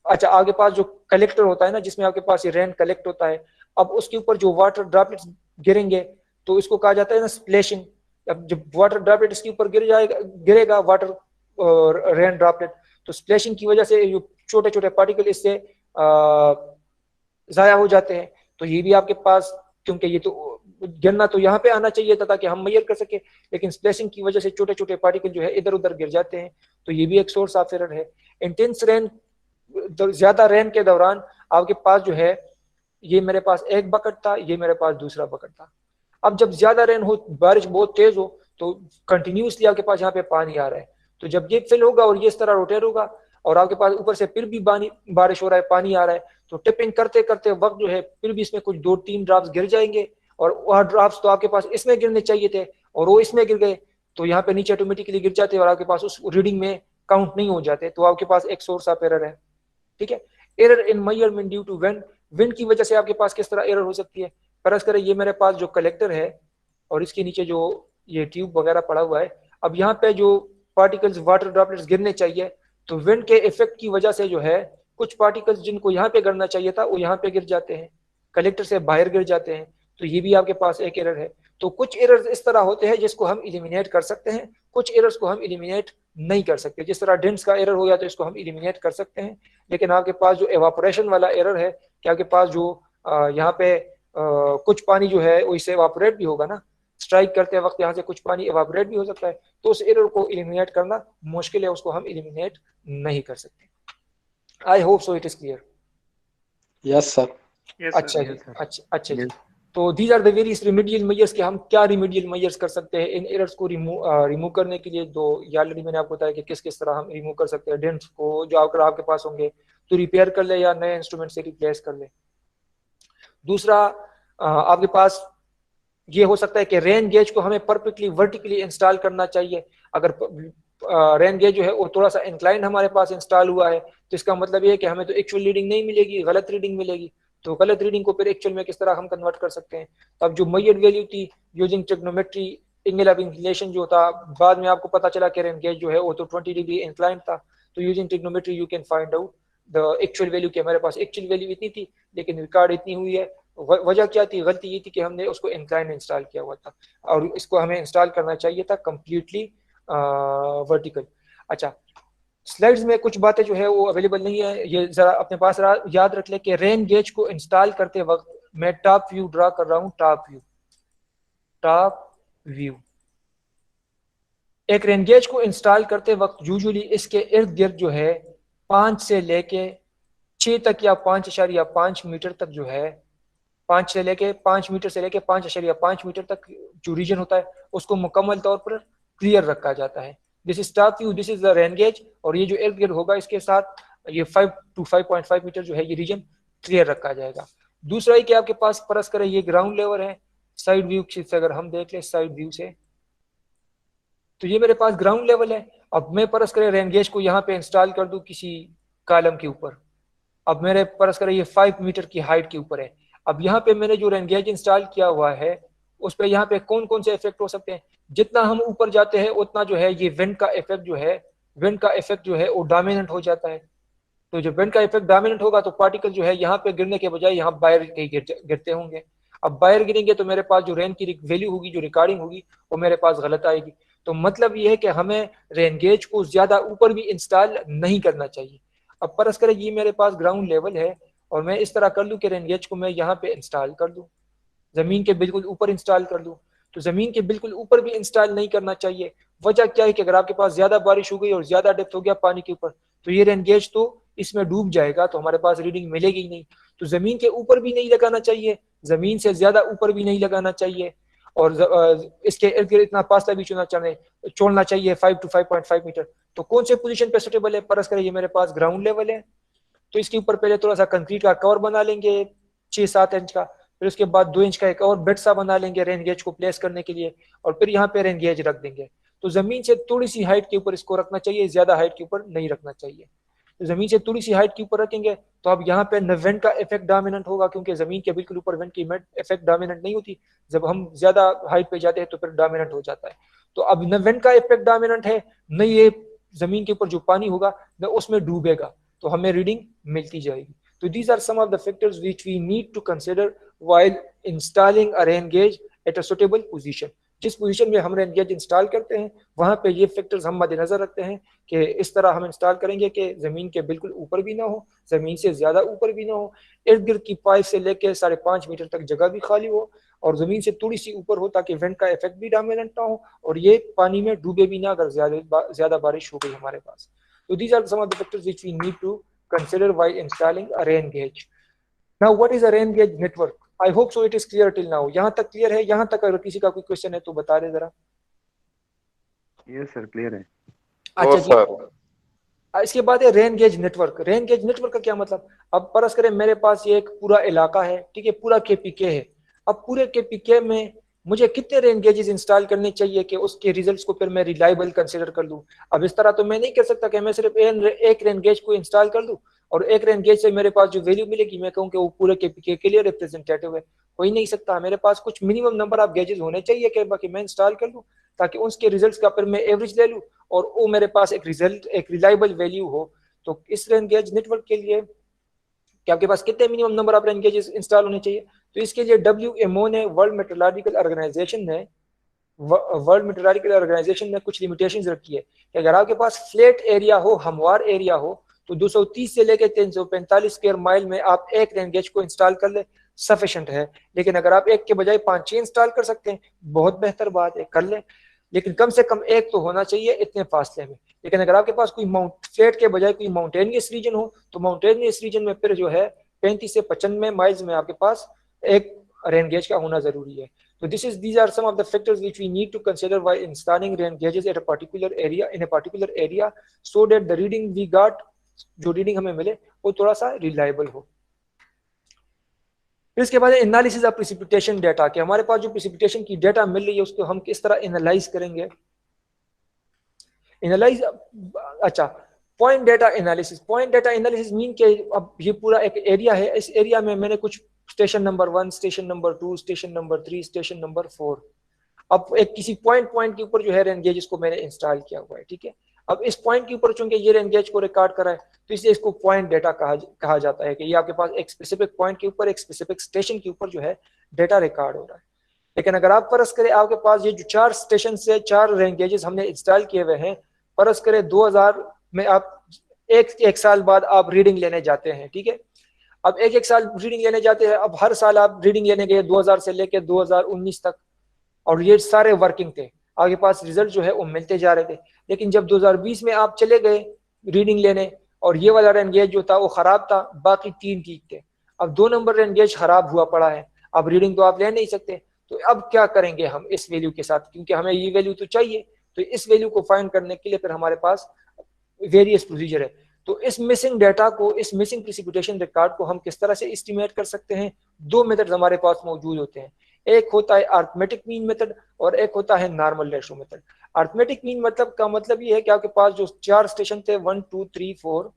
अच्छा, आपके पास जो कलेक्टर होता है ना, जिसमें आपके पास ये रेन कलेक्ट होता है, अब उसके ऊपर जो वाटर ड्रॉपलेट्स गिरेंगे तो इसको कहा जाता है ना स्प्लैशिंग। अब जब वाटर ड्रॉपलेट इसके ऊपर गिरेगा वाटर रेन ड्रॉपलेट, तो स्प्लैशिंग की वजह से जो छोटे छोटे पार्टिकल इससे जाया हो जाते हैं। तो ये भी आपके पास, क्योंकि ये तो गिरना तो यहाँ पे आना चाहिए था ताकि हम मेजर कर सके, लेकिन स्प्लैशिंग की वजह से छोटे छोटे पार्टिकल जो है इधर उधर गिर जाते हैं। तो ये भी एक सोर्स ऑफ एरर है। इंटेंस रेन, ज्यादा रेन के दौरान आपके पास जो है, ये मेरे पास एक बकेट था, ये मेरे पास दूसरा बकेट था। अब जब ज्यादा रेन हो, बारिश बहुत तेज हो, तो कंटिन्यूसली आपके पास यहाँ पे पानी आ रहा है, तो जब ये फिल होगा और ये इस तरह रोटेट होगा और आपके पास ऊपर से फिर भी बारिश हो रहा है, पानी आ रहा है, तो टिपिंग करते करते वक्त जो है फिर भी इसमें कुछ 2-3 ड्रॉप्स गिर जाएंगे, और वह ड्रॉप्स तो आपके पास इसमें गिरने चाहिए थे और वो इसमें गिर गए, तो यहाँ पे नीचे ऑटोमेटिकली गिर जाते और आपके पास उस रीडिंग में काउंट नहीं हो जाते, तो आपके पास एक सोर्स ऑफ एरर है। ठीक है, error in measurement due to wind की वजह से आपके पास किस तरह एरर हो सकती है। फर्ज करें ये मेरे पास जो कलेक्टर है और इसके नीचे जो ये ट्यूब वगैरह पड़ा हुआ है, अब यहाँ पे जो पार्टिकल्स वाटर ड्रॉपलेट्स गिरने चाहिए, तो विंड के इफेक्ट की वजह से जो है कुछ पार्टिकल्स जिनको यहाँ पे गिरना चाहिए था वो यहाँ पे गिर जाते हैं, कलेक्टर से बाहर गिर जाते हैं, तो ये भी आपके पास एक एरर है। तो कुछ एरर्स इस तरह होते हैं जिसको हम इलिमिनेट कर सकते हैं, कुछ एरर्स को हम इलिमिनेट नहीं कर सकते। जिस तरह डेंस का एरर हो गया तो इसको हम इलिमिनेट कर सकते हैं, लेकिन आपके पास जो एवापोरेशन वाला एरर है कि आपके पास जो यहाँ पे कुछ पानी जो है वो इससे एवापोरेट भी होगा ना, स्ट्राइक करते वक्त यहाँ से कुछ पानी एवापोरेट भी हो सकता है, तो उस एरर को इलिमिनेट करना मुश्किल है, उसको हम इलिमिनेट नहीं कर सकते। I hope so it is clear. Yes sir. अच्छा जी, अच्छा जी। तो these are the various remedial measures कि हम क्या रिमेडियल मेजर्स कर सकते हैं इन एरर्स को रिमूव करने के लिए। तो ये ऑलरेडी मैंने आपको बताया कि किस किस तरह हम रिमूव कर सकते हैं। डेंट्स को जो अगर आपके पास होंगे तो रिपेयर कर ले या नए इंस्ट्रूमेंट से रिप्लेस कर ले। दूसरा आपके पास ये हो सकता है कि रेन गेज को हमें परफेक्टली वर्टिकली इंस्टॉल करना चाहिए। अगर रेन गेज जो है वो थोड़ा सा इंक्लाइन हमारे पास इंस्टॉल हुआ है तो इसका मतलब ये है कि हमें तो एक्चुअल रीडिंग नहीं मिलेगी, गलत रीडिंग मिलेगी। तो गलत रीडिंग को फिर एक्चुअल में किस तरह हम कन्वर्ट कर सकते हैं। तो अब जो मेजर्ड वैल्यू थी using trigonometry angle of inclination जो था, बाद में आपको पता चला कि रेन गेज जो है वो तो 20 डिग्री इंक्लाइन था, तो using trigonometry you can find out the actual value कि हमारे पास एक्चुअल वैल्यू इतनी थी लेकिन रिकॉर्ड इतनी हुई है। वजह क्या थी, गलती ये थी कि हमने उसको इंक्लाइन इंस्टॉल किया हुआ था और इसको हमें इंस्टॉल करना चाहिए था कंप्लीटली वर्टिकल। अच्छा, स्लाइड्स में कुछ बातें जो है वो अवेलेबल नहीं है, ये जरा अपने पास याद रख ले कि रेन गेज को इंस्टॉल करते वक्त मैं टॉप व्यू ड्रा कर रहा हूं। टॉप व्यू एक रेन गेज को इंस्टॉल करते वक्त यूजुअली इसके इर्द गिर्द जो है 5 से लेके 6 तक या 5.5 मीटर तक जो है 5 मीटर से लेके 5.5 मीटर तक जो रीजन होता है उसको मुकम्मल तौर पर क्लियर रखा जाता है। This is top view, this is the rain gauge, और ये जो इर्द गिर्द होगा इसके साथ ये 5 to 5.5 मीटर जो है ये रीजन क्लियर रखा जाएगा। दूसरा ही कि आपके पास परस करें ये ग्राउंड लेवल है, साइड व्यू से अगर हम देख लें साइड व्यू से तो ये मेरे पास ग्राउंड लेवल है। अब मैं परस करें रेन गेज को यहाँ पे इंस्टॉल कर दूं किसी कॉलम के ऊपर, अब मेरे परस करें ये 5 मीटर की हाइट के ऊपर है। अब यहाँ पे मैंने जो रेन गेज इंस्टॉल किया हुआ है उस पर यहाँ पे कौन कौन से इफेक्ट हो सकते हैं। जितना हम ऊपर जाते हैं उतना जो है ये विंड का इफेक्ट जो है वो डोमिनेंट हो जाता है। तो जब विंड का इफेक्ट डोमिनेंट होगा तो पार्टिकल जो है यहाँ पे गिरने के बजाय यहाँ बाहर कहीं गिरते होंगे। अब बाहर गिरेंगे तो मेरे पास जो रेन की वैल्यू होगी, जो रिकॉर्डिंग होगी वो मेरे पास गलत आएगी। तो मतलब ये है कि हमें रेन गेज को ज्यादा ऊपर भी इंस्टॉल नहीं करना चाहिए। अब फर्ज करें ये मेरे पास ग्राउंड लेवल है और मैं इस तरह कर लूँ कि रेन गेज को मैं यहाँ पे इंस्टॉल कर दूँ, जमीन के बिल्कुल ऊपर इंस्टॉल कर दूँ। तो जमीन के बिल्कुल ऊपर भी इंस्टॉल नहीं करना चाहिए। वजह क्या है कि अगर आपके पास ज्यादा बारिश हो गई और ज्यादा डेप्थ हो गया पानी के ऊपर तो ये रेन गेज तो इसमें डूब जाएगा, तो हमारे पास रीडिंग मिलेगी ही नहीं। तो जमीन के ऊपर भी नहीं लगाना चाहिए, जमीन से ज्यादा ऊपर भी नहीं लगाना चाहिए, और इसके इर्द गिर्द इतना फासला भी छोड़ना चाहिए 5 to 5.5 मीटर। तो कौन से पोजीशन पे सुटेबल है, फर्ज करें ये मेरे पास ग्राउंड लेवल है तो इसके ऊपर पहले थोड़ा सा कंक्रीट का कवर बना लेंगे 6-7 इंच का, फिर उसके बाद 2 इंच का एक और बेड सा बना लेंगे रेन गेज को प्लेस करने के लिए, और फिर यहाँ पे रेन गेज रख देंगे। तो जमीन से थोड़ी सी हाइट के ऊपर इसको रखना चाहिए, ज्यादा हाइट के ऊपर नहीं रखना चाहिए। तो जमीन से थोड़ी सी हाइट के ऊपर रखेंगे तो अब यहाँ पे न विंड का इफेक्ट डोमिनेंट होगा, क्योंकि जमीन के बिल्कुल ऊपर विंड की इफेक्ट डोमिनेंट नहीं होती, जब हम ज्यादा हाइट पे जाते हैं तो फिर डोमिनेंट हो जाता है। तो अब न विंड का इफेक्ट डोमिनेंट है, न ये जमीन के ऊपर जो पानी होगा न उसमें डूबेगा, तो हमें रीडिंग मिलती जाएगी। तो these are some of the factors which we need to consider while installing a rain gauge at a suitable position। जिस पोजीशन में हम रेन गेज इंस्टॉल करते हैं वहां पे ये फैक्टर्स हम मद्देनजर रखते हैं कि इस तरह हम इंस्टॉल करेंगे कि जमीन के बिल्कुल ऊपर भी ना हो, जमीन से ज्यादा ऊपर भी ना हो, इर्द गिर्द की 5 से लेकर 5.5 मीटर तक जगह भी खाली हो, और जमीन से थोड़ी सी ऊपर हो ताकि विंड का इफेक्ट भी डोमिनेंट ना हो और ये पानी में डूबे भी ना अगर ज्यादा बारिश हो गई हमारे पास। So these are some of the factors which we need to consider while installing a rain gauge. Now what is a rain gauge network? I hope so it is clear till now. यहाँ तक clear है? यहाँ तक अगर किसी का कोई question है तो बता दे जरा। यस सर क्लियर है। अच्छा जी, इसके बाद है rain gauge network. Rain gauge network का क्या मतलब? अब फर्ज करें मेरे पास ये एक पूरा इलाका है, ठीक है, पूरा केपीके है। अब पूरे केपीके में मुझे कितने रेन गेजेस इंस्टॉल करने चाहिए कि उसके रिजल्ट्स को फिर मैं रिलायबल कंसीडर कर लूं? अब इस तरह तो मैं नहीं कर सकता कि मैं सिर्फ एक रेन गेज को इंस्टॉल कर दूं और एक रेन गेज से मेरे पास जो वैल्यू मिलेगी मैं कहूँ कि वो पूरे केपीके के लिए रिप्रेजेंटेटिव है। हो ही नहीं सकता। मेरे पास कुछ मिनिमम नंबर ऑफ गेजेस होने चाहिए कि बाकी मैं इंस्टॉल कर लूं ताकि उसके रिजल्ट्स का फिर मैं एवरेज ले लूं और वो मेरे पास एक रिजल्ट, एक रिलायबल वैल्यू हो। तो इस रेन गेज नेटवर्क के लिए कि आपके पास कितने minimum number of rain gauges install होने चाहिए? तो इसके लिए WMO ने, वर्ल्ड मेट्रोलॉजिकल ऑर्गेनाइजेशन ने कुछ लिमिटेशंस रखी है कि अगर आपके पास फ्लैट एरिया हो, हमवार एरिया हो, तो 230 से लेकर 345 स्क्वायर माइल में आप एक रेन गेज को इंस्टॉल कर ले, सफिशिएंट है। लेकिन अगर आप एक के बजाय 5-6 इंस्टॉल कर सकते हैं, बहुत बेहतर बात है, कर ले। लेकिन कम से कम एक तो होना चाहिए इतने फासले में। लेकिन अगर आपके पास कोई फ्लैट के बजाय कोई माउंटेनियस रीजन हो, तो माउंटेनियस रीजन में फिर जो है 35 से 95 माइल्स में आपके पास एक रेन गेज का होना जरूरी है। तो these are some of the factors which we need to consider while installing rain gauges at a particular area, in a particular area, so that the reading we got, जो reading हमें मिले वो थोड़ा सा रिलायबल हो। फिर इसके बाद एनालिसिस ऑफ प्रेसिपिटेशन डेटा, कि हमारे पास जो प्रेसिपिटेशन की डेटा मिल रही है उसको हम किस तरह एनालाइज करेंगे। एनालाइज, अच्छा, point data analysis. Point data analysis mean के अब ये पूरा एक एरिया है, इस एरिया में मैंने कुछ station number 1, station number 2, station number 3, station number 4, अब एक किसी पॉइंट के ऊपर जो है रेन गेज इसको मैंने इंस्टॉल किया हुआ है, ठीक है। अब इस पॉइंट के ऊपर चूंकि ये रेन गेज को रिकॉर्ड करा है तो इसलिए इसको पॉइंट डेटा कहा जाता है कि ये आपके पास एक स्पेसिफिक पॉइंट के ऊपर, एक स्पेसिफिक स्टेशन के ऊपर जो है डेटा रिकॉर्ड हो रहा है। लेकिन अगर आप फर्ज करें आपके पास ये जो 4 स्टेशन से 4 रेन गेजेस हमने इंस्टॉल किए हुए हैं, फर्ज करें 2000 में आप एक साल बाद आप रीडिंग लेने जाते हैं, ठीक है। अब एक साल रीडिंग लेने जाते हैं, अब हर साल आप रीडिंग लेने गए 2000 से लेकर 2019 तक, और ये सारे वर्किंग थे, आपके पास रिजल्ट जो है वो मिलते जा रहे थे। लेकिन जब 2020 में आप चले गए रीडिंग लेने और ये वाला रेन गेज जो था वो खराब था, बाकी 3 ठीक थे, अब 2 नंबर रेन गेज खराब हुआ पड़ा है, अब रीडिंग तो आप ले नहीं सकते। तो अब क्या करेंगे हम इस वैल्यू के साथ, क्योंकि हमें ये वैल्यू तो चाहिए। तो इस वैल्यू को फाइंड करने के लिए फिर हमारे पास वेरियस प्रोसीजर है। तो इस मिसिंग डेटा को, इस मिसिंग प्रेसिपिटेशन रिकॉर्ड को हम किस तरह से एस्टिमेट कर सकते हैं? 2 मेथड हमारे पास मौजूद होते हैं, एक होता है अरिथमेटिक मीन मेथड और एक होता है normal ratio method. Arithmetic mean मतलब का मतलब ये है कि आपके पास जो 4 स्टेशन थे 1 2 3 4,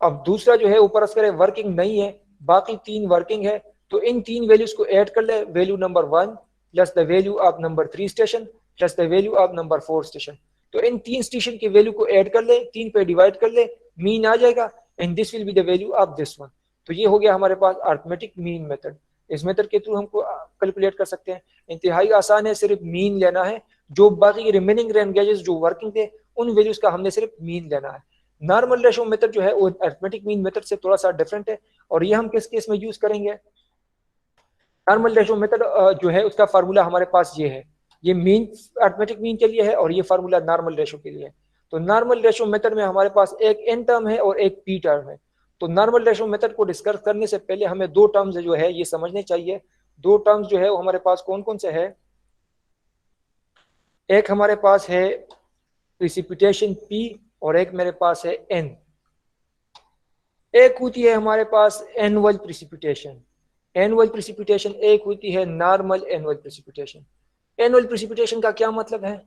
अब दूसरा जो है ऊपर असकर वर्किंग नहीं है, बाकी 3 वर्किंग है, तो इन 3 वैल्यूज को ऐड कर ले, value number 1 plus the value of number 3 station plus the value of number 4 station. तो इन 3 स्टेशन की वैल्यू को ऐड कर ले, 3 पे डिवाइड कर ले, मीन आ जाएगा, and this will be the value of this one. तो ये हो गया हमारे पास अरिथमेटिक मीन मेथड। इस मेथड के थ्रू हमको कैलकुलेट कर सकते हैं, इंतहाई आसान है, सिर्फ मीन लेना है, जो बाकी रिमेनिंग रेन गेजेस जो वर्किंग थे उन वैल्यूज का हमने सिर्फ मीन लेना है। नॉर्मल रेशो मेथड जो है वो अरिथमेटिक मीन मेथड से थोड़ा सा डिफरेंट है, और ये हम किस केस में यूज करेंगे? नॉर्मल रेशो मेथड जो है उसका फार्मूला हमारे पास ये है, ये मीन अरिथमेटिक मीन के लिए है और ये फार्मूला नॉर्मल रेशो के लिए है। तो नॉर्मल रेशो मेथड में हमारे पास एक एन टर्म है और एक पी टर्म है। तो नॉर्मल रेशो मेथड को डिस्कस करने से पहले हमें 2 टर्म्स जो है ये समझने चाहिए। 2 टर्म्स जो है वो हमारे पास कौन कौन से है? एक हमारे पास है प्रेसिपिटेशन P और एक मेरे पास है N। एक होती है हमारे पास एनुअल प्रेसिपिटेशन, एनुअल प्रेसिपिटेशन, एक होती है normal annual precipitation. Annual precipitation का क्या मतलब है?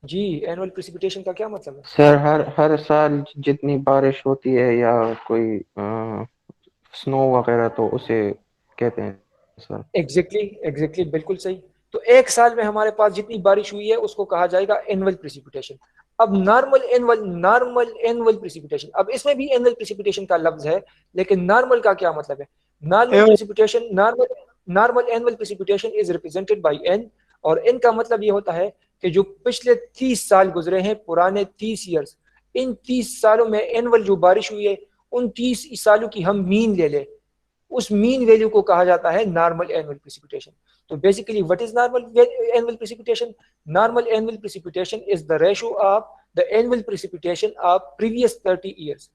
जी, एनुअल प्रेसिपिटेशन का क्या मतलब है? सर हर साल जितनी बारिश होती है या कोई स्नो वगैरह तो उसे कहते हैं सर। एग्जैक्टली बिल्कुल सही। तो एक साल में हमारे पास जितनी बारिश हुई है उसको कहा जाएगा एनुअल प्रेसिपिटेशन। अब नॉर्मल एनुअल प्रेसिपिटेशन, अब इसमें भी एनुअल प्रेसिपिटेशन का लफ्ज है, लेकिन नॉर्मल का क्या मतलब है? Normal precipitation, normal annual precipitation is represented by N, और एन का मतलब ये होता है कि जो पिछले 30 साल गुजरे हैं, पुराने 30 ईयर्स, इन 30 सालों में एनुअल जो बारिश हुई है उन 30 सालों की हम मीन ले ले, उस मीन वैल्यू को कहा जाता है नॉर्मल एनुअल प्रेसिपिटेशन। तो basically what is normal annual precipitation? Normal annual precipitation is the ratio of the annual precipitation of previous 30 years,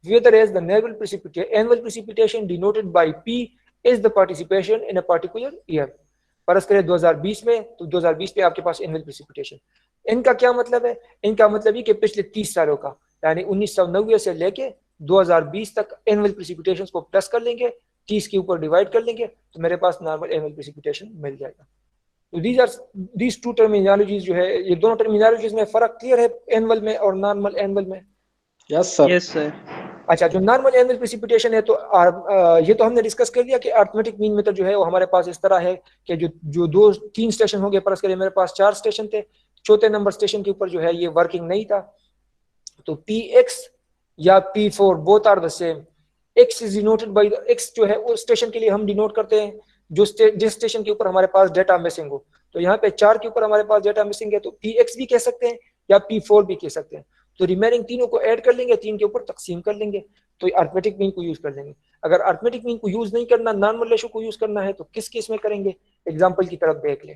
whereas the annual precipitation denoted by P is the participation in a particular year। फर्ज करें 2020 में, तो 2020 पे आपके पास annual precipitation. इनका क्या मतलब है? इनका मतलब ये कि पिछले 30 सालों का, यानी 1990 से लेके 2020 तक एनुअल प्रेसिपिटेशन को प्लस कर लेंगे, 30 के ऊपर डिवाइड कर लेंगे, तो मेरे पास नॉर्मल एनुअल प्रेसिपिटेशन मिल जाएगा। तो दीज टू टर्मिनोलॉजीज जो है, ये दोनों टर्मिनोलॉजीज में फर्क क्लियर है एनुअल में और नॉर्मल एनुअल में? Yes sir. Yes sir. अच्छा, जो नॉर्मल एनुअल प्रेसिपिटेशन है, तो ये तो हमने डिस्कस कर लिया कि अरिथमेटिक मीन मेथड जो है वो हमारे पास इस तरह है कि जो 2-3 स्टेशन होंगे, फर्ज करिए मेरे पास 4 स्टेशन थे, चौथे नंबर स्टेशन के ऊपर जो है ये वर्किंग नहीं था, तो Px या P4 both are the same. x is denoted by the x जो है उस स्टेशन के लिए हम डिनोट करते हैं जिस स्टेशन के ऊपर हमारे पास डेटा मिसिंग हो। तो यहाँ पे 4 के ऊपर हमारे पास डेटा मिसिंग है, तो Px भी कह सकते हैं या P4 भी कह सकते हैं। तो रिमेनिंग तीनों को ऐड कर लेंगे, 3 के ऊपर तकसीम कर लेंगे, तो अरिथमेटिक मीन को यूज कर लेंगे। अगर अरिथमेटिक मीन को यूज नहीं करना, नॉर्मल रेशियो को यूज करना है, तो किस केस में करेंगे? एग्जांपल की तरफ देख ले।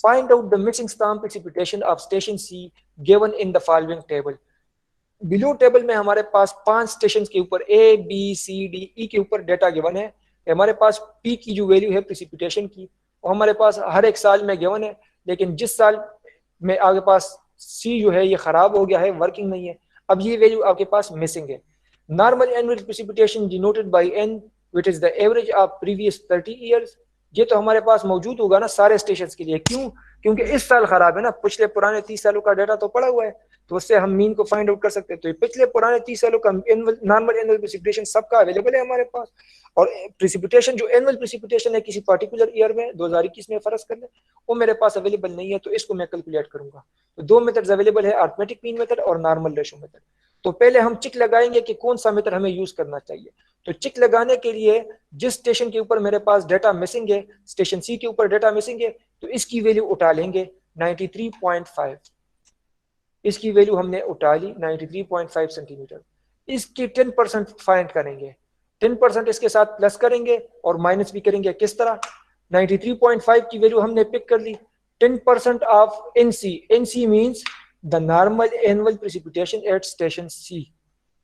Find out the missing storm precipitation of station C given in the following table. Below table में हमारे पास 5 स्टेशन के ऊपर A, B, C, D, E के ऊपर डेटा गिवन है। हमारे पास P की जो वैल्यू है प्रेसिपिटेशन की, वो हमारे पास हर एक साल में गिवन है, लेकिन जिस साल में आपके पास C जो है ये खराब हो गया है, वर्किंग नहीं है, अब ये वैल्यू आपके पास मिसिंग है। Normal annual precipitation denoted by N which is the average of previous 30 years। ये तो हमारे पास मौजूद होगा ना सारे स्टेशन के लिए, क्यों? क्योंकि इस साल खराब है ना, पिछले पुराने 30 सालों का डेटा तो पड़ा हुआ है, तो उससे हम मीन को फाइंड आउट कर सकते हैं। तो ये पिछले पुराने 30 सालों का नॉर्मल एनुअल प्रेसिपिटेशन सबका अवेलेबल है हमारे पास, और प्रेसिपिटेशन जो एनुअल प्रेसिपिटेशन है किसी पर्टिकुलर ईयर में 2021 में फर्ज कर ले, वो मेरे पास अवेलेबल नहीं है, तो इसको मैं कैलकुलेट करूंगा। तो 2 मेथड्स अवेलेबल है, अरिथमेटिक मीन मेथड और नॉर्मल रेशियो मेथड। तो पहले हम चिक लगाएंगे कि कौन सा मेथड हमें यूज करना चाहिए। तो चिक लगाने के लिए जिस स्टेशन के ऊपर मेरे पास डेटा मिसिंग है, स्टेशन सी के ऊपर डेटा मिसिंग है, तो इसकी वैल्यू उठा लेंगे 93.5। इसकी वैल्यू हमने उठा ली 93.5 सेंटीमीटर। इसकी 10% फाइंड करेंगे, 10% इसके साथ प्लस करेंगे और माइनस भी करेंगे। किस तरह? 93.5 की वैल्यू हमने पिक कर ली, 10% of NC, NC means the normal annual precipitation at station C,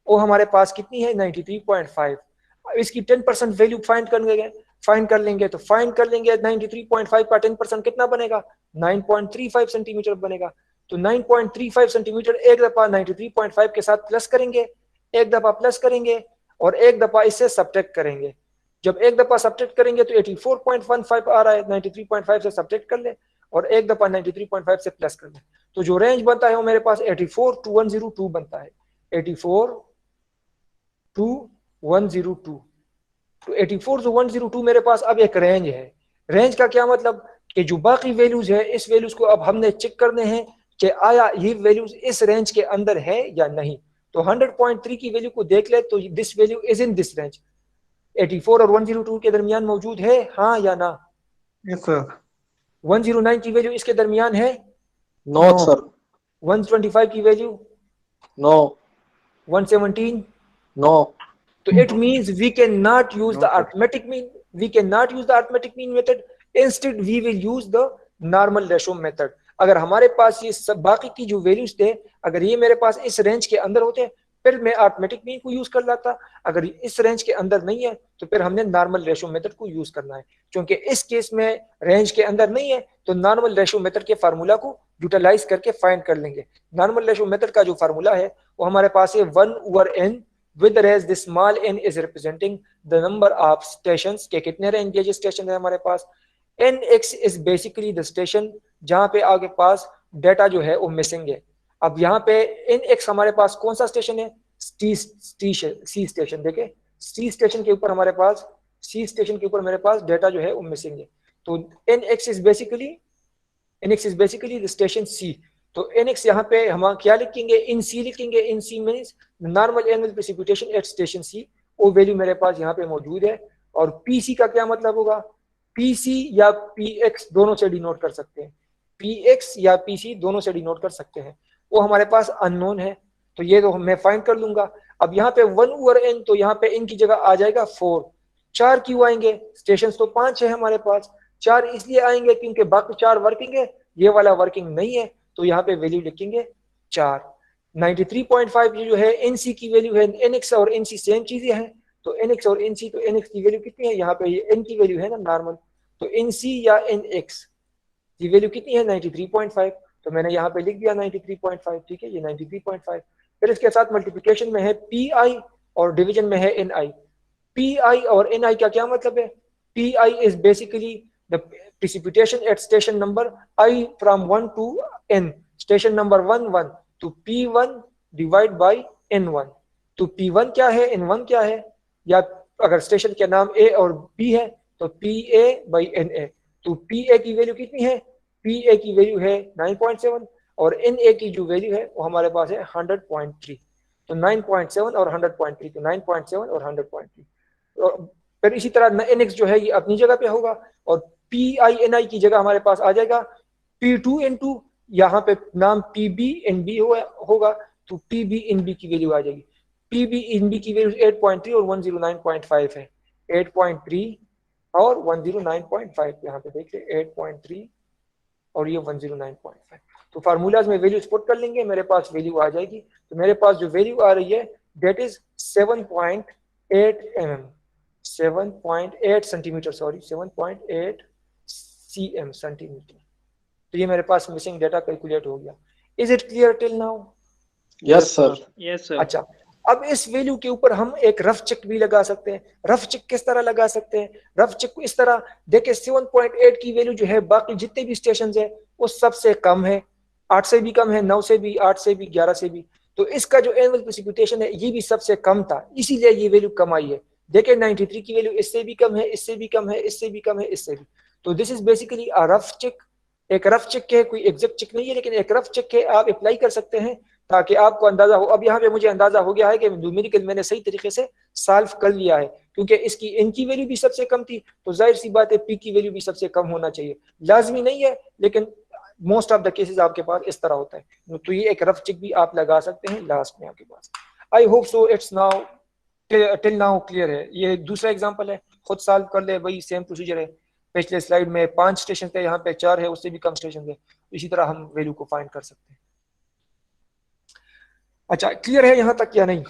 वो हमारे पास कितनी है? 93.5। इसकी 10% वैल्यू फाइंड कर लेंगे, तो फाइंड कर लेंगे 93.5 का 10% कितना बनेगा? 9.35 सेंटीमीटर बनेगा। तो 9.35 सेंटीमीटर एक दफा 93.5 के साथ प्लस करेंगे, एक दफा प्लस करेंगे और एक दफा इससे सब्ट्रैक्ट करेंगे। जब एक दफा सब्ट्रैक्ट करेंगे तो 84.15 आ रहा है, 93.5 से सब्ट्रैक्ट कर ले और एक दफा 93.5 से प्लस कर ले, तो जो रेंज बनता है वो मेरे पास 84 to 102 बनता है। 84 to 102, तो 84 to 102 मेरे पास अब एक रेंज है। रेंज का क्या मतलब? कि जो बाकी वैल्यूज है, इस वैल्यूज को अब हमने चेक करने हैं कि आया ये वैल्यूज इस रेंज के अंदर है या नहीं। तो 100.3 की वैल्यू को देख ले, तो this value is in this range, 84 और 102 के दरमियान मौजूद है, हाँ या ना? Yes sir. 109 की वैल्यू इसके दरमियान है? No sir. 125 की value? No. 117? No. So it means we cannot use the arithmetic mean. We cannot use the arithmetic mean method. Instead, we will use the normal ratio method. अगर हमारे पास ये सब बाकी की जो वैल्यूज थे, अगर ये मेरे पास इस रेंज के अंदर होते हैं, फिर मैं अरिथमेटिक मीन को यूज कर लाता। अगर इस रेंज के अंदर नहीं है, तो फिर हमने नॉर्मल रेशियो मेथड को यूज करना है। क्योंकि इस केस में रेंज के अंदर नहीं है, तो नॉर्मल रेशियो मेथड के फार्मूला को यूटिलाइज करके फाइंड कर लेंगे। नॉर्मल रेशियो मेथड का जो फार्मूला है वो हमारे पास है 1/n, whereas the small n is representing the number of stations के कितने रेंज स्टेशन है हमारे पास। nx is basically the station जहाँ पे आगे पास डेटा जो है वो मिसिंग है। अब यहाँ पे nx हमारे पास कौन सा स्टेशन है? C station. देखे सी स्टेशन के ऊपर हमारे पास, सी स्टेशन के ऊपर मेरे पास डेटा जो है वो मिसिंग है। तो nx is basically the station C। तो nx यहाँ पे हम क्या लिखेंगे? इन C लिखेंगे। N C means normal annual precipitation at station C, वो वैल्यू मेरे पास यहाँ पे मौजूद है। और PC का क्या मतलब होगा? PC या PX दोनों से डिनोट कर सकते हैं, PX या PC दोनों से डिनोट कर सकते हैं। वो हमारे पास अननोन है, तो ये तो मैं फाइंड कर लूंगा। अब यहाँ पे 1/n, तो यहाँ पे n की जगह आ जाएगा 4। 4 क्यों आएंगे? स्टेशन तो 5 है हमारे पास, 4 इसलिए आएंगे क्योंकि बाकी 4 वर्किंग है, ये वाला वर्किंग नहीं है, तो यहाँ पे वैल्यू लिखेंगे 4। 93.5 जो है NC की वैल्यू है, NX और NC सेम चीजें हैं, तो NX और NC, तो NX की वैल्यू कितनी है? यहाँ पे ये N की वैल्यू है ना नॉर्मल, तो NC या NX की वैल्यू कितनी है? 93.5, तो मैंने यहाँ पे लिख दिया 93.5, ठीक है, ये 93.5। फिर इसके साथ मल्टीप्लिकेशन में है PI और डिवीजन में है NI। PI और NI का क्या मतलब है? PI is basically the precipitation at station number I from 1 to N, station number 1 तो P1 डिवाइड बाई N1, तो P1 क्या है, N1 क्या है, या अगर स्टेशन के नाम A और B है तो PA बाई NA, तो PA की वैल्यू कितनी है? PA की वैल्यू है 9.7 और NA की जो वैल्यू है वो हमारे पास है 100.3, तो 9.7 और 100.3, तो 9.7 और 100.3। और फिर इसी तरह NX जो है ये अपनी जगह पे होगा और PI/NI की जगह हमारे पास आ जाएगा P2N2, यहाँ पे नाम PB/NB होगा, तो PB/NB की वैल्यू आ जाएगी। PB/NB की वैल्यू 8.3 और 109.5 है, 8.3 और 109.5, यहाँ पे देखिए 8.3 और ये 109.5, तो फार्मूलाज में वैल्यूज पुट कर लेंगे, मेरे पास वैल्यू आ जाएगी। तो मेरे पास जो वैल्यू आ रही है that is 7.8 mm, 7.8 centimetre, sorry 7.8 cm centimetre. तो ये मेरे पास मिसिंग डेटा कैलकुलेट हो गया। Is it clear till now? Yes sir. Yes sir. अच्छा, अब इस वैल्यू के ऊपर हम एक रफ चेक भी लगा सकते हैं। रफ चेक किस तरह लगा सकते हैं? रफ चेक को इस तरह देखिए, 7.8 की वैल्यू जो है बाकी जितने भी स्टेशन है वो सबसे कम है, 8 से भी कम है, 9 से भी, 8 से भी, 11 से भी, तो इसका जो एनुअल प्रेसिपिटेशन है ये भी सबसे कम था, इसीलिए ये वैल्यू कम आई है। देखिए 93 की वैल्यू इससे भी कम है, इससे भी कम है, इससे भी कम है, इससे भी, तो this is basically a rough check. एक रफ चेक है, कोई एग्जैक्ट चेक नहीं है, लेकिन एक रफ चेक है, आप अप्लाई कर सकते हैं ताकि आपको अंदाजा हो। अब यहाँ पे मुझे अंदाजा हो गया है कि न्यूमेरिकल मैंने सही तरीके से सॉल्व कर लिया है, क्योंकि इसकी N की वैल्यू भी सबसे कम थी, तो जाहिर सी बात है P की वैल्यू भी सबसे कम होना चाहिए। लाजमी नहीं है, लेकिन मोस्ट ऑफ द केसेस आपके पास इस तरह होता है, तो ये एक रफ चेक भी आप लगा सकते हैं लास्ट में आपके पास। I hope so it's now till now clear है। ये दूसरा एग्जांपल है, खुद सॉल्व कर ले, वही सेम प्रोसीजर है। पिछले स्लाइड में 5 स्टेशन थे, यहाँ पे 4 है, उससे भी कम स्टेशन है, इसी तरह हम वैल्यू को फाइंड कर सकते हैं। अच्छा, क्लियर है यहाँ तक या नहीं?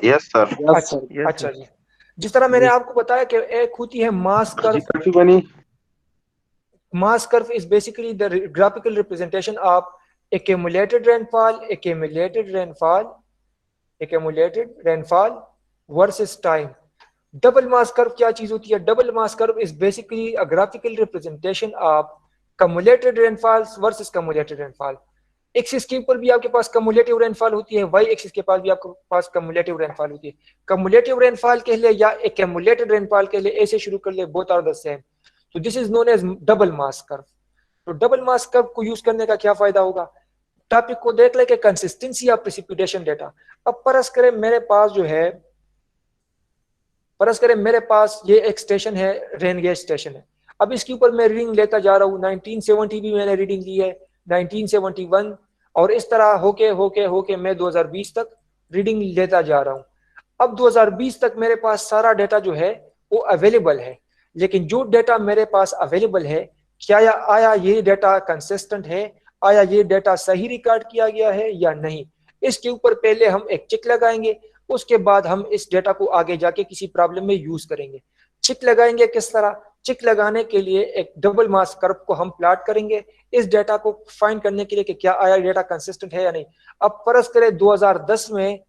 Yes sir. अच्छा जी, जिस तरह मैंने आपको बताया कि एक होती है मास curve. Mass curve is basically the graphical representation of accumulated rainfall versus time। Double mass curve क्या चीज होती है? Double mass curve is basically a graphical representation of cumulated rainfall versus cumulated rainfall। Axis के ऊपर भी आपके पास cumulative rainfall होती है, वाई एक्सिस के पास भी आपके पास कम्युलेटिव रेनफॉल होती है। कम्युलेटिव रेनफॉल के लिए या एक्यूमुलेटेड रेनफॉल के लिए ऐसे शुरू कर ले, बोथ आर द सेम, तो this is known as double mass curve. तो डबल मास कर्व को यूज करने का क्या फायदा होगा? टॉपिक को देख ले कि कंसिस्टेंसी ऑफ प्रेसिपिटेशन डेटा। अब परस करें मेरे पास जो है, परस करें मेरे पास ये एक स्टेशन है, रेन गेज स्टेशन है। अब इसके ऊपर मैं रीडिंग लेता जा रहा हूँ, 1970 भी मैंने रीडिंग ली है, 1971, और इस तरह होके होके होके मैं 2020 तक रीडिंग लेता जा रहा हूँ। अब 2020 तक मेरे पास सारा डेटा जो है वो अवेलेबल है, लेकिन जो डेटा मेरे पास अवेलेबल है, क्या आया ये डेटा कंसिस्टेंट है, आया ये डेटा सही रिकॉर्ड किया गया है या नहीं, इसके ऊपर पहले हम एक चेक लगाएंगे, उसके बाद हम इस डेटा को आगे जाके किसी प्रॉब्लम में यूज करेंगे। चेक लगाएंगे किस तरह? चेक लगाने के लिए एक डबल मास कर्व को हम प्लॉट करेंगे इस डेटा को फाइंड करने के लिए कि क्या आया डेटा कंसिस्टेंट है या नहीं। अब फर्ज करें 2010 में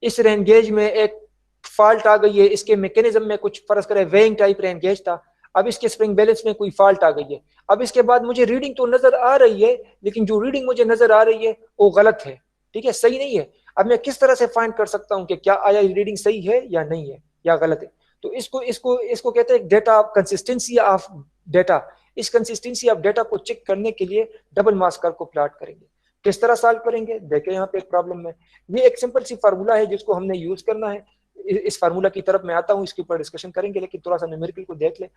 इस रेन गेज में एक फॉल्ट आ गई है, इसके मैकेनिज्म में कुछ फर्ज करें वेइंग टाइप रेन गेज था, अब इसके स्प्रिंग बैलेंस में कोई फॉल्ट आ गई है। अब इसके बाद मुझे रीडिंग तो नजर आ रही है, लेकिन जो रीडिंग मुझे नजर आ रही है वो गलत है, ठीक है, सही नहीं है। अब मैं किस तरह से फाइंड कर सकता हूं कि क्या आया रीडिंग सही है या नहीं है या गलत है? तो इसको कहते हैं डेटा कंसिस्टेंसी ऑफ डेटा। इस कंसिस्टेंसी ऑफ डेटा को चेक करने के लिए डबल मास कर्व को प्लॉट करेंगे। किस तरह सॉल्व करेंगे देखें यहाँ पे एक प्रॉब्लम में। ये एक सिंपल सी फार्मूला है जिसको हमने यूज करना है। इस फार्मूला की तरफ मैं आता हूँ, इसके ऊपर डिस्कशन करेंगे, लेकिन थोड़ा सा न्यूमेरिकल को देख ले।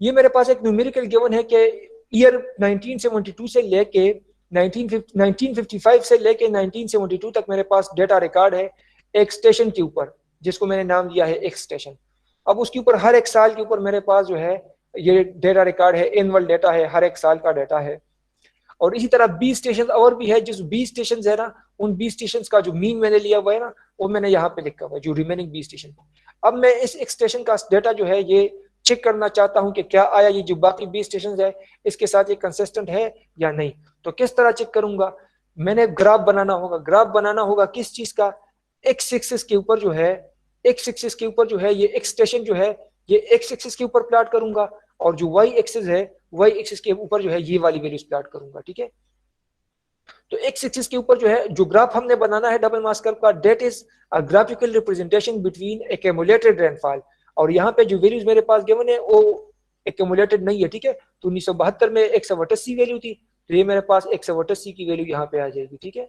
ये मेरे पास एक न्यूमेरिकल गिवन है कि ईयर 1972 से लेके 1955 से लेके 1972 तक मेरे पास डेटा रिकॉर्ड है एक स्टेशन के ऊपर, जिसको मैंने नाम दिया है एक्स स्टेशन। अब उसके ऊपर हर एक साल के ऊपर मेरे पास जो है ये डेटा रिकॉर्ड है, एनुअल डेटा है, हर एक साल का डेटा है। और इसी तरह 20 स्टेशन और भी है, जिस 20 स्टेशन है ना, उन 20 स्टेशन का जो मीन मैंने लिया हुआ है ना, वो मैंने यहाँ पे लिखा हुआ है, जो रिमेनिंग 20 स्टेशन। अब मैं इस एक्सटेशन का डेटा जो है ये चेक करना चाहता हूँ कि क्या आया ये जो बाकी 20 स्टेशन है इसके साथ ये कंसिस्टेंट है या नहीं। तो किस तरह चेक करूंगा, मैंने ग्राफ बनाना होगा। ग्राफ बनाना होगा किस चीज का, एक्स एक्सिस के ऊपर जो है, एक्स एक्सिस के ऊपर जो है ये एक्स स्टेशन जो है ये एक्स एक्सिस के ऊपर प्लॉट करूंगा, और जो वाई एक्सिस है वाई एक्सिस के ऊपर जो है ये वाली वैल्यूज प्लॉट करूंगा। ठीक है, तो एक्स एक्सिस के ऊपर जो है जो ग्राफ हमने बनाना है डबल मास कर्व का, that is a graphical representation between accumulated rainfall. और यहाँ पे जो वैल्यूज मेरे पास गिवन है वो एक्यूमुलेटेड नहीं है। ठीक है, तो 1972 में 188 वैल्यू थी, तो ये मेरे पास 188 की वैल्यू यहाँ पे आ जाएगी। ठीक है,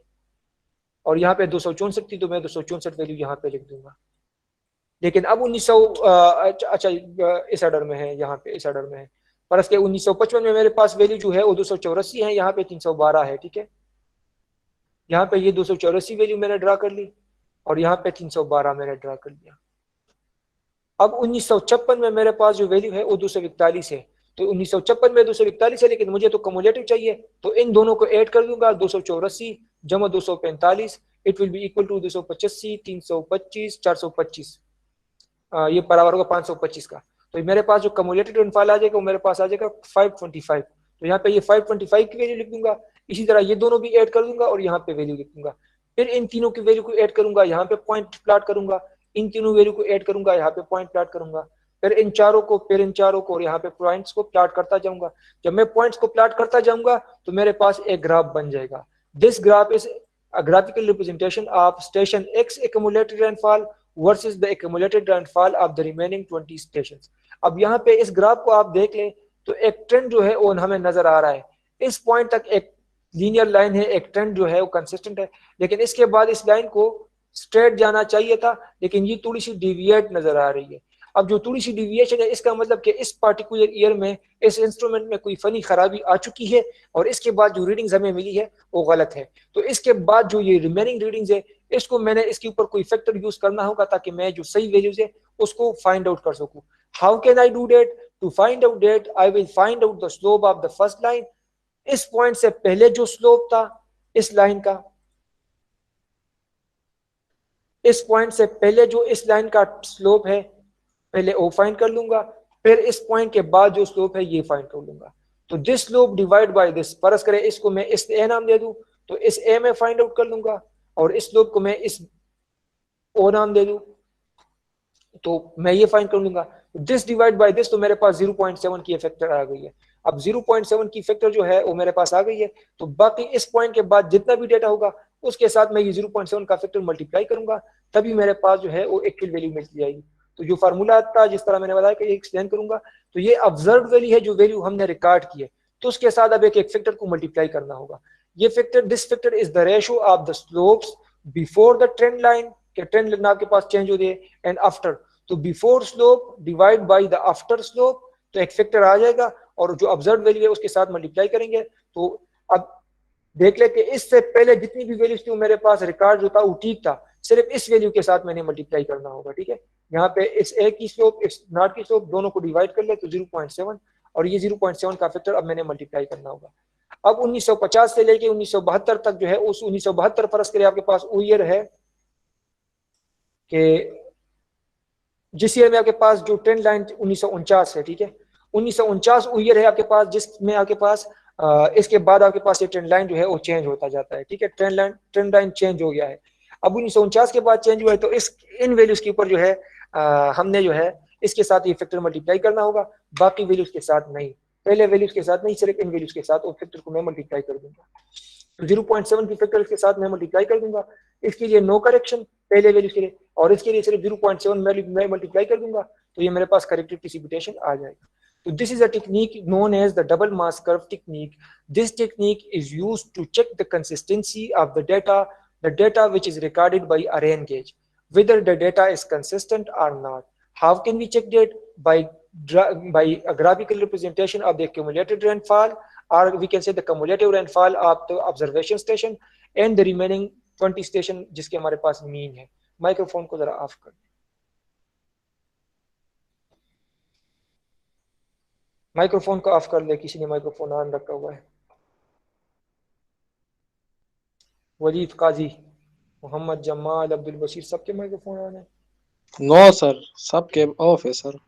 और यहाँ पे 264 थी, तो मैं 264 वैल्यू यहाँ पे लिख दूंगा। लेकिन अब 1900 अच्छा इस ऑर्डर में है, यहाँ पे इस ऑर्डर में है, पर इसके 1955 में मेरे पास वैल्यू जो है वो 284 है, यहाँ पे 312 है। ठीक है, यहाँ पे ये 284 वैल्यू मैंने ड्रा कर ली और यहाँ पे 312 मैंने ड्रा कर लिया। अब 1956 में मेरे पास जो वैल्यू है वो 241 है, तो 1956 में 241 है, लेकिन मुझे तो कम्युलेटिव चाहिए, तो इन दोनों को ऐड कर दूंगा, 284 जमा 245, it will be equal to 285, 325, 425, ये बराबर होगा 525 का। तो मेरे पास जो कम्युलेटेड रेनफॉल आ जाएगा वो मेरे पास आ जाएगा 525, तो यहाँ पे ये 525 की वैल्यू लिख दूंगा। इसी तरह ये दोनों भी ऐड कर दूंगा और यहाँ पे वैल्यू लिख दूंगा। फिर इन तीनों की वैल्यू को ऐड करूंगा, यहाँ पे पॉइंट प्लॉट करूंगा, इन तीनों वैल्यू को ऐड करूंगा, यहाँ पे पॉइंट प्लॉट करूंगा, फिर इन चारों को, फिर इन चारों को, और यहाँ पे पॉइंट्स को प्लॉट करता जाऊंगा। जब मैं पॉइंट्स को प्लॉट करता जाऊंगा तो मेरे पास एक ग्राफ बन जाएगा। This graph is a graphical representation of station x accumulated rainfall versus the accumulated rainfall of the remaining 20 stations. अब यहाँ पे इस ग्राफ को आप देख लें तो एक ट्रेंड जो है वो हमें नजर आ रहा है, इस पॉइंट तक एक लीनियर लाइन है, एक ट्रेंड जो है वो कंसिस्टेंट है, लेकिन इसके बाद इस लाइन को स्ट्रेट जाना चाहिए था, लेकिन ये थोड़ी सी डिविएट नजर आ रही है। अब जो थोड़ी सी डिविएशन है इसका मतलब कि इस पार्टिकुलर ईयर में इस इंस्ट्रूमेंट में कोई फनी खराबी आ चुकी है और इसके बाद जो रीडिंग्स हमें मिली है वो गलत है। तो इसके बाद जो ये रिमेनिंग रीडिंग्स है इसको मैंने इसके ऊपर कोई फैक्टर यूज करना होगा ताकि मैं जो सही वैल्यूज है उसको फाइंड आउट कर सकूं। How can I do that? To find out that I will find out the slope of the first line. इस पॉइंट से पहले जो स्लोप था इस लाइन का, इस पॉइंट से पहले जो इस लाइन का स्लोप है पहले वो फाइंड कर लूंगा, फिर इस पॉइंट के बाद जो स्लोप है ये फाइंड कर लूंगा। तो this slope divide by this, फर्ज करें इसको मैं इस ए नाम दे दूं तो इस ए में फाइंड आउट कर लूंगा, और इस स्लोप को मैं इस ओ नाम दे दूं तो मैं ये फाइंड कर लूंगा। दिस डिवाइड बाय दिस, तो मेरे पास 0.7 की फैक्टर आ गई है। अब 0.7 की फैक्टर जो है वो मेरे पास आ गई है, तो बाकी इस पॉइंट के बाद जितना भी डेटा होगा उसके साथ मैं ये 0.7 का फैक्टर मल्टीप्लाई करूंगा, तभी मेरे पास जो है वो एक्चुअल वैल्यू मिल जाएगी। तो जो फार्मूला था जिस तरह मैंने बताया कि ये एक्सप्लेन करूंगा, तो ये ऑब्जर्व वैल्यू है जो वैल्यू हमने रिकॉर्ड की है, तो उसके साथ अब एक फैक्टर को मल्टीप्लाई करना होगा। ये factor, this factor is the ratio of the slopes before the trend line, के ट्रेंड लाइन आपके पास चेंज हो गई, एंड आफ्टर, तो before slope divide by the after slope, तो एक फैक्टर आ जाएगा और जो ऑब्जर्व वैल्यू है उसके साथ मल्टीप्लाई करेंगे। तो अब देख ले कि इससे पहले जितनी भी वैल्यूज थी मेरे पास रिकॉर्ड जो था वो ठीक था, सिर्फ इस वैल्यू के साथ मैंने मल्टीप्लाई करना होगा। ठीक है, यहाँ पे इस ए की स्लोप इस नॉट की स्लोप दोनों को डिवाइड कर ले तो 0.7, और ये 0.7 का फैक्टर अब मैंने मल्टीप्लाई करना होगा। अब 1950 से लेके 1972 तक जो है, उस 1972 फर्ज करिए आपके पास वो ईयर है कि जिस ईयर में आपके पास जो ट्रेंड लाइन 1949 है। ठीक है, 1949 वो ईयर है आपके पास जिसमें आपके पास इसके बाद आपके पास ये ट्रेंड लाइन जो है वो चेंज होता जाता है। ठीक है, ट्रेंड लाइन चेंज हो गया है। अब 1949 के बाद चेंज हुआ है, तो इन वैल्यूज के ऊपर जो है हमने जो है इसके साथ ये फैक्टर मल्टीप्लाई करना होगा, बाकी वैल्यूज के साथ नहीं, पहले वैल्यूज के साथ नहीं, सिर्फ इन वैल्यूज के साथ, और फैक्टर को मैं मल्टीप्लाई कर दूंगा। तो 0.7 की फैक्टर के साथ मैं मल्टीप्लाई कर दूंगा। इसके लिए नो करेक्शन पहले वैल्यूज के लिए, और इसके लिए सिर्फ 0.7 मैं मल्टीप्लाई कर दूंगा, तो ये मेरे पास करेक्टेड प्रेसिपिटेशन आ जाएगा। So this is a technique known as the double mass curve technique. This technique is used to check the consistency of the data which is recorded by a rain gauge, whether the data is consistent or not. How can we check that? By a graphical representation of the accumulated rainfall or we can say the cumulative rainfall of the observation station and the remaining 20 station जिसके हमारे पास mean है। Microphone को जरा of कर दें, microphone को of कर ले, किसी ने माइक्रोफोन ऑन रखा हुआ है। वलीद काजी, मोहम्मद जमाल, अब्दुल बशीर, सबके माइक्रोफोन ऑन है? नो सर, सबके ऑफ है सर।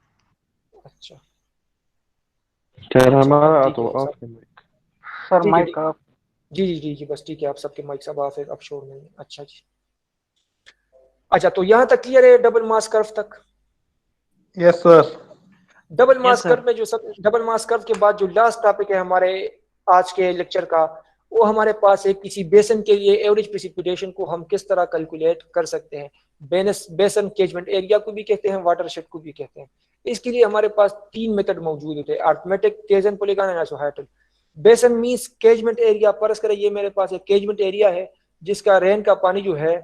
अच्छा सर हमारा ठीक तो है ऑफ सब, है। सर ठीक है माइक ऑफ। जी जी जी जी बस ठीक है, आप सबके माइक सब ऑफ है, अब शोर नहीं है। अच्छा जी, अच्छा तो यहाँ तक क्लियर है डबल मास कर्व तक? Yes sir. डबल मास sir. कर्व में जो सब डबल मास कर्व के बाद जो लास्ट टॉपिक है हमारे आज के लेक्चर का, वो हमारे पास है किसी बेसन के लिए एवरेज प्रेसिपिटेशन को हम किस तरह कैलकुलेट कर सकते हैं। बेसन कैचमेंट एरिया को भी कहते हैं, वाटरशेड को भी कहते हैं। इसके लिए हमारे पास 3 मेथड मौजूद होते हैं, अर्थमेटिक, टेजन पॉलीगॉन एंड आइसोहाइड्रल। बेसन मींस कैचमेंट एरिया। फर्ज करें ये मेरे पास एक कैचमेंट एरिया है जिसका रेन का पानी जो है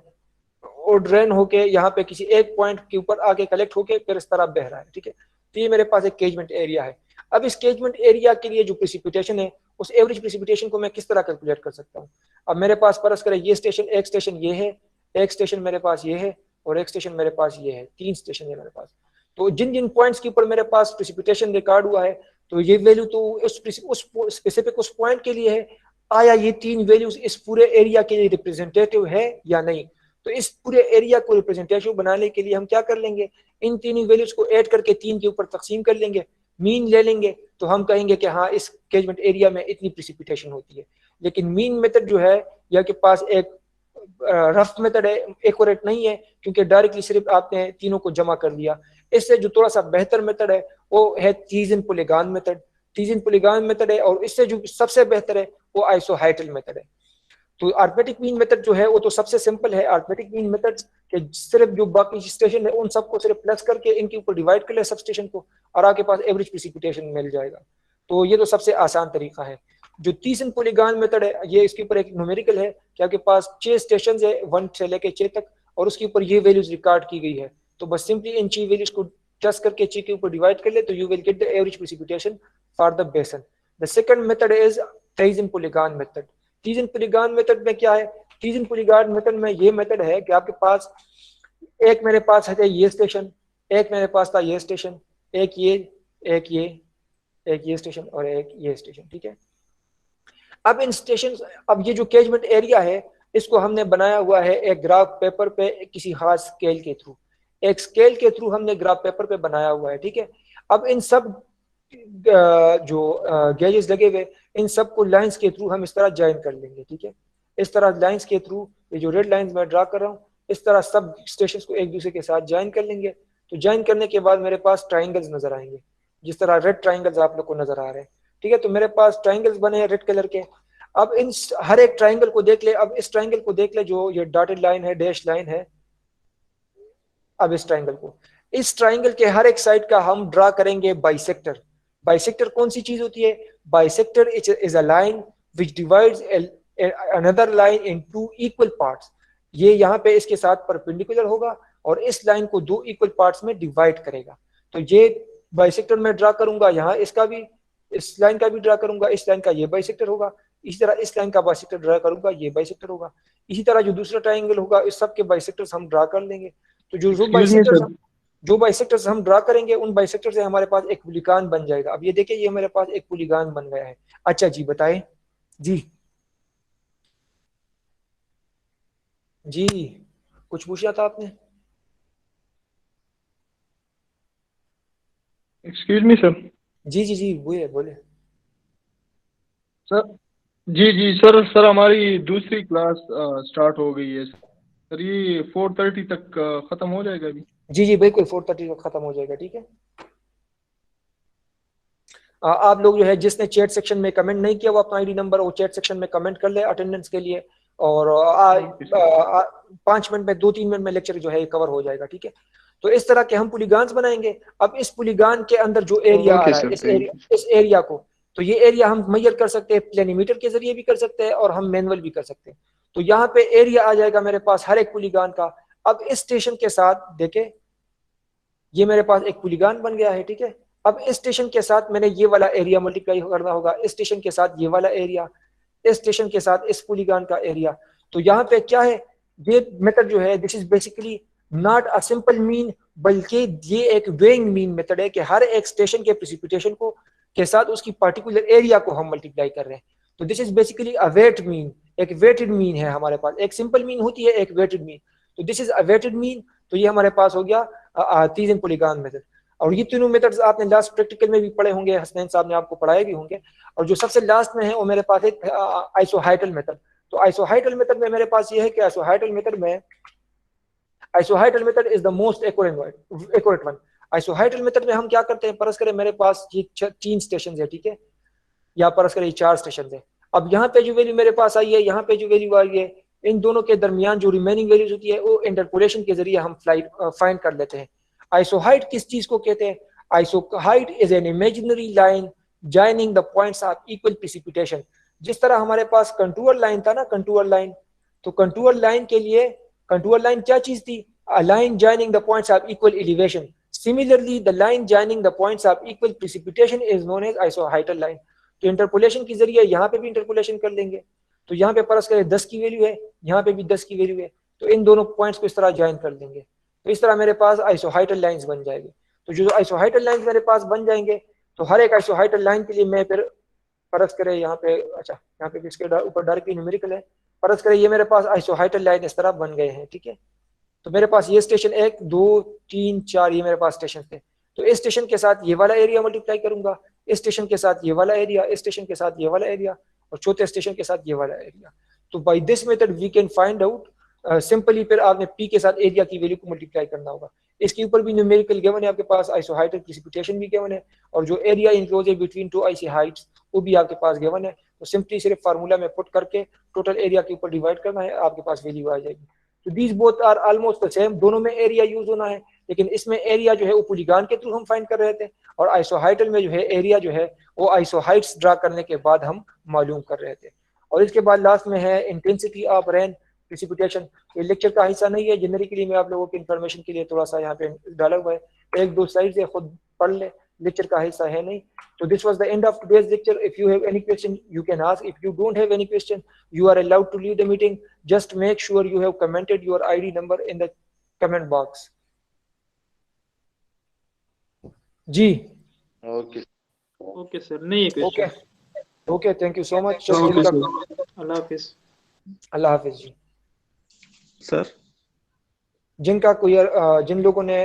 वो ड्रेन होके यहाँ पे किसी एक पॉइंट के ऊपर आके कलेक्ट होके फिर इस तरह बह रहा है, ठीक है। तो ये मेरे पास एक कैचमेंट एरिया है। अब इस कैचमेंट एरिया के लिए जो प्रेसिपिटेशन है, उस एवरेज प्रेसिपिटेशन को मैं किस तरह कैलकुलेट कर सकता हूँ। अब मेरे पास फर्ज करें ये स्टेशन, एक स्टेशन ये है, एक स्टेशन मेरे पास ये है और एक स्टेशन मेरे पास ये है, 3 स्टेशन है मेरे पास। तो जिन जिन पॉइंट्स के ऊपर मेरे पास प्रेसिपिटेशन रिकॉर्ड हुआ है, तो ये वैल्यू तो उस स्पेसिफिक उस पॉइंट के लिए है। आया ये 3 वैल्यूज इस पूरे एरिया के लिए रिप्रेजेंटेटिव है या नहीं? तो इस पूरे एरिया को रिप्रेजेंटेटिव बनाने के लिए हम क्या कर लेंगे, इन तीनों वैल्यूज को ऐड करके 3 के ऊपर तकसीम कर लेंगे, मीन ले लेंगे, तो हम कहेंगे कि हाँ इस कैचमेंट एरिया में इतनी प्रेसिपिटेशन होती है। लेकिन मीन मेथड जो है या के पास एक रफ मेथड है, एक्यूरेट नहीं है, क्योंकि डायरेक्टली सिर्फ आपने तीनों को जमा कर दिया। इससे जो थोड़ा सा बेहतर मेथड है वो है Teejan polygon method. Teejan polygon method है, और इससे जो सबसे बेहतर है वो आइसोहाइड्रल मेथड है। तो अर्थमेटिक मीन मेथड जो है वो तो सबसे सिंपल है। अर्थमेटिक मीन मेथड के सिर्फ जो बाकी स्टेशन है उन सबको सिर्फ प्लस करके इनके ऊपर डिवाइड कर ले सब स्टेशन को, और आपके पास एवरेज प्रेसिपिटेशन मिल जाएगा। तो ये तो सबसे आसान तरीका है। जो तीसरा पॉलीगॉन मेथड है, ये इसके ऊपर एक न्यूमेरिकल है कि आपके पास 6 स्टेशन है 1 से लेके 6 तक, और उसके ऊपर ये वैल्यूज रिकॉर्ड की गई है। तो बस सिंपली इन 6 वैल्यूज को प्लस करके 6 के ऊपर डिवाइड कर ले, तो you will get the average precipitation for the बेसन। द सेकंड मेथड इज तीसरा पॉलीगॉन मेथड। तीसरा पॉलीगॉन मेथड में क्या है, तीसरा पॉलीगॉन मेथड में ये मेथड है कि आपके पास एक मेरे पास है ये स्टेशन, एक मेरे पास था ये स्टेशन, एक ये, एक ये, एक ये स्टेशन और एक ये स्टेशन, ठीक है। अब इन स्टेशन, अब ये जो कैचमेंट एरिया है इसको हमने बनाया हुआ है एक ग्राफ पेपर पे किसी खास स्केल के थ्रू, एक स्केल के थ्रू हमने ग्राफ पेपर पे बनाया हुआ है, ठीक है। अब इन सब जो गेजेस लगे हुए, इन सब को लाइंस के थ्रू हम इस तरह ज्वाइन कर लेंगे, ठीक है। इस तरह लाइंस के थ्रू, ये जो रेड लाइंस मैं ड्रा कर रहा हूँ, इस तरह सब स्टेशन को एक दूसरे के साथ ज्वाइन कर लेंगे। तो ज्वाइन करने के बाद मेरे पास ट्राइंगल्स नजर आएंगे, जिस तरह रेड ट्राइंगल्स आप लोग को नजर आ रहे हैं, ठीक है। तो मेरे पास ट्राइंगल्स बने हैं रेड कलर के। अब इन हर एक ट्राइंगल को देख ले, अब इस ट्राइंगल को देख ले जो ये डॉटेड लाइन है, डैश लाइन है। अब इस ट्राइंगल को, इस ट्राइंगल के हर एक साइड का हम ड्रा करेंगे बाइसेक्टर। बाइसेक्टर कौन सी चीज होती है? Bisector is a line which divides another line in 2 equal parts. ये यहाँ पे इसके साथ परपेंडिकुलर होगा और इस लाइन को 2 इक्वल पार्ट्स में डिवाइड करेगा। तो ये बाइसेक्टर में ड्रा करूंगा, यहाँ इसका भी, इस लाइन का भी ड्रा करूंगा, इस लाइन का ये बाइसेक्टर होगा। इसी तरह इस लाइन का बाइसेक्टर ड्रा करूंगा, ये बाइसेक्टर होगा। इसी तरह जो दूसरा ट्राइंगल होगा, इस सब के बाइसेक्टर्स हम ड्रा कर लेंगे। तो जो बाइसेक्टर्स हम ड्रा करेंगे, उन बाइसेक्टर से हमारे पास एक पॉलीगॉन बन जाएगा। अब ये देखिए, ये मेरे पास एक पॉलीगॉन बन गया है। अच्छा जी बताएं जी, जी कुछ पूछा था आपने? Excuse me sir. जी जी जी बोले बोले सर जी जी सर, सर हमारी दूसरी क्लास स्टार्ट हो गई है सर, ये 4:30 तक खत्म हो जाएगा अभी? जी जी बिल्कुल 4:30 तक खत्म हो जाएगा, ठीक है। आप लोग जो है जिसने चैट सेक्शन में कमेंट नहीं किया वो अपना आईडी नंबर वो चैट सेक्शन में कमेंट कर ले अटेंडेंस के लिए, और 5 मिनट में 2-3 मिनट में लेक्चर जो है कवर हो जाएगा, ठीक है। तो इस तरह के हम पॉलीगॉन्स बनाएंगे। अब इस पॉलीगॉन के अंदर जो एरिया आ रहा है, इस एरिया को, तो ये एरिया हम मेजर कर सकते हैं, प्लेनीमीटर के जरिए भी कर सकते हैं और हम मैनुअल भी कर सकते हैं। तो यहाँ पे एरिया आ जाएगा मेरे पास हर एक पॉलीगॉन का। अब इस स्टेशन के साथ देखें, ये मेरे पास एक पॉलीगॉन बन गया है, ठीक है। अब इस स्टेशन के साथ मैंने ये वाला एरिया मल्टीप्लाई करना होगा, इस स्टेशन के साथ ये वाला एरिया, इस स्टेशन के साथ इस पॉलीगॉन का एरिया। तो यहाँ पे क्या है, ये मेथड जो है this is basically not a simple mean, बल्कि ये एक वेइंग मीन मेथड है कि हर एक स्टेशन के प्रेसिपिटेशन को के साथ उसकी पर्टिकुलर एरिया को हम मल्टीप्लाई कर रहे हैं। तो this is basically a weight mean, एक वेटेड मीन है हमारे पास। एक सिंपल मीन होती है, एक वेटेड मीन। तो this is a weighted mean. तो ये हमारे पास हो गया तीन पॉलीगॉन मेथड। और ये तीनों मेथड्स आपने लास्ट प्रैक्टिकल में भी पढ़े होंगे, हसनैन साहब ने आपको पढ़ाए भी होंगे। और जो सबसे लास्ट में है वो मेरे पास है आइसोहाइडल मेथड। तो आइसोहाइडल मेथड में मेरे पास ये है कि isohyetal method is the most accurate one. Isohyetal method में हम क्या करते हैं, परस करें मेरे पास ये 3 स्टेशन है, ठीक है, या परस करें 4 स्टेशन है। अब यहाँ पे जो वैल्यू मेरे पास आई है, यहाँ पे जो वैल्यू आई है, इन दोनों के दरमियान जो रिमेनिंग वैल्यूज होती है वो इंटरपोलेशन के जरिए हम फाइंड कर लेते हैं। आइसोहाइड किस चीज को कहते हैं? Isohyet is an imaginary line joining the points of equal precipitation. जिस तरह हमारे पास कंटूर लाइन था ना, कंटूर लाइन, तो कंटूर लाइन के लिए कंटूर लाइन क्या चीज थी? A line joining the points of equal elevation. Similarly the line joining the points of equal precipitation is known as isohyetal line. तो इंटरपोलेशन के जरिए यहाँ पे भी इंटरपोलेशन कर लेंगे। तो यहाँ पे परस करें 10 की वैल्यू है, यहाँ पे भी 10 की वैल्यू है, तो इन दोनों पॉइंट्स को इस तरह ज्वाइन कर देंगे। तो इस तरह मेरे पास आइसोहाइडल लाइंस बन जाएंगे। तो जो आइसोहाइडल लाइंस मेरे पास बन जाएंगे, तो हर एक आइसोहाइडल लाइन के लिए मैं फिर परस करें यहाँ पे, अच्छा यहाँ पे इसके ऊपर डायरेक्टली न्यूमेरिकल है, परस करें ये मेरे पास आइसोहाइडल लाइन इस तरह बन गए हैं, ठीक है। तो मेरे पास ये स्टेशन 1 2 3 4 ये मेरे पास स्टेशन थे। तो इस स्टेशन के साथ ये वाला एरिया मल्टीप्लाई करूंगा, इस स्टेशन के साथ ये वाला एरिया, इस स्टेशन के साथ ये वाला एरिया, और चौथे स्टेशन के साथ ये वाला एरिया। तो by this method we can find out simply, फिर आपने पी के साथ एरिया की वैल्यू को मल्टीप्लाई करना होगा। इसके ऊपर भी न्यूमेरिकल गिवन है आपके पास, आइसोहाइडल प्रेसिपिटेशन भी गिवन है, और जो एरिया इनक्लोज है बिटवीन 2 आइसी हाइट्स वो भी आपके पास गिवन है। तो सिंपली सिर्फ फार्मूला में पुट करके टोटल एरिया के ऊपर डिवाइड करना है, आपके पास वैल्यू आ जाएगी। तो these both are almost the same, दोनों में एरिया यूज होना है, लेकिन इसमें एरिया जो है वो पॉलीगॉन के थ्रू हम फाइंड कर रहे थे, और आइसोहाइडल में जो है एरिया जो है वो आइसोहाइड्स ड्रा करने के बाद हम मालूम कर रहे थे। और इसके बाद लास्ट में है इंटेंसिटी ऑफ रेन प्रेसिपिटेशन। ये लेक्चर का हिस्सा नहीं है, जेनरिकली मैं आप लोगों की इन्फॉर्मेशन के लिए थोड़ा सा यहाँ पे डाला हुआ है, 1-2 स्लाइड से खुद पढ़ ले, लेक्चर का हिस्सा है नहीं। तो this was the end of today's lecture. If you have any question you can ask, if you don't have any question you are allowed to leave the meeting. Just make sure you have commented your ID number in the comment box. जी okay sir, नहीं है question. Okay thank you so much. अल्लाह हाफिज। अल्लाह हाफिज जी। Sir जिन लोगों ने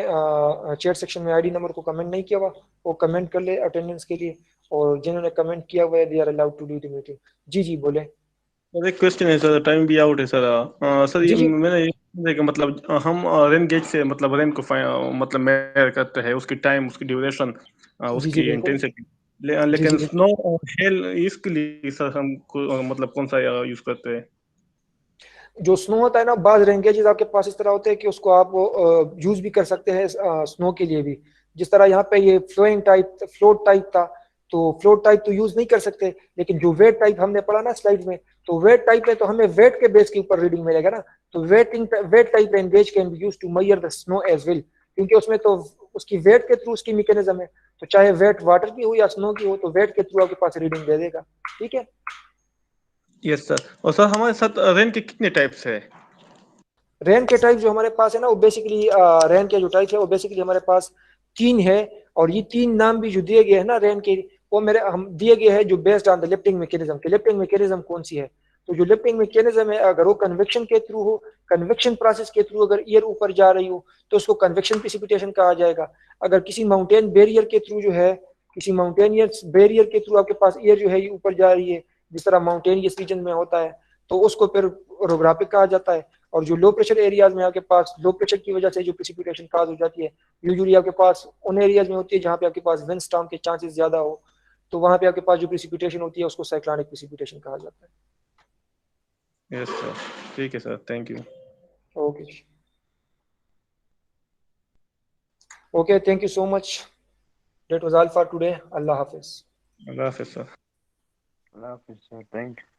चैट सेक्शन में आईडी नंबर को कमेंट नहीं किया हुआ वो कमेंट कर ले अटेंडेंस के लिए, और जिन्होंने कमेंट किया हुआ है they are allowed to leave the meeting. जी जी बोले। एक क्वेश्चन है सर, टाइम भी आउट है सर। सर ये मैंने ये कि मतलब हम रेन गेज से मतलब रेन को मतलब मेजर करते हैं, उसकी टाइम, उसकी ड्यूरेशन, उसकी इंटेंसिटी, लेकिन स्नो और हेल इसके लिए सर हम मतलब कौन सा यूज करते हैं? जो स्नो होता है ना, बाद रेन गेजेस आपके पास इस तरह होते हैं कि उसको आप यूज भी कर सकते हैं स्नो के लिए भी। जिस तरह यहाँ पे ये फ्लोइंग टाइप, फ्लोट टाइप था, तो फ्लोट टाइप तो यूज नहीं कर सकते, लेकिन जो वेट टाइप हमने पढ़ा ना स्लाइड में, तो वेट टाइप में तो हमें वेट के बेस के ऊपर रीडिंग मिलेगा ना। तो weight type rain gauge can be used to measure the snow as well, क्योंकि उसमें तो उसकी वेट के थ्रू उसकी मैकेनिज्म है। तो चाहे वेट वाटर की हो या स्नो की हो, तो वेट के थ्रू आपके पास रीडिंग दे देगा, ठीक है। Yes sir. और सर हमारे साथ रेन के कितने टाइप्स है? रेन के टाइप जो हमारे पास है ना, वो बेसिकली रेन के जो टाइप है वो बेसिकली हमारे पास 3 है, और ये 3 नाम भी जो दिए गए हैं ना रेन के, वो मेरे हम दिए गए हैं जो based on the lifting mechanism के। लिफ्टिंग मैकेनिज्म कौन सी है? तो जो लिफ्टिंग मैकेनिज्म है, अगर वो कन्वेक्शन के थ्रू हो, कन्वेक्शन प्रोसेस के थ्रू अगर एयर ऊपर जा रही हो तो उसको कन्वेक्शन प्रेसिपिटेशन कहा जाएगा। अगर किसी माउंटेन बैरियर के थ्रू जो है, किसी माउंटेनियस बैरियर के थ्रू आपके पास एयर जो है ये ऊपर जा रही है, जिस तरह माउंटेनियस रीजन में होता है, तो उसको फिर ओरोग्राफिक कहा जाता है। और जो लो प्रेशर एरियाज में आपके पास लो प्रेशर की वजह से जो प्रेसिपिटेशन काज हो जाती है, यूजुअली आपके पास उन एरियाज में होती है जहाँ पे आपके पास विंड स्टॉर्म के चांसेस ज्यादा हो, तो वहां पे आपके पास जो प्रेसिपिटेशन होती है उसको साइक्लोनिक प्रेसिपिटेशन कहा जाता है। यस सर, ठीक है sir, thank you. Okay thank you so much. That was all for today. अल्लाह हाफिज। अल्लाह हाफिज sir. Allah Hafiz sir, thank you.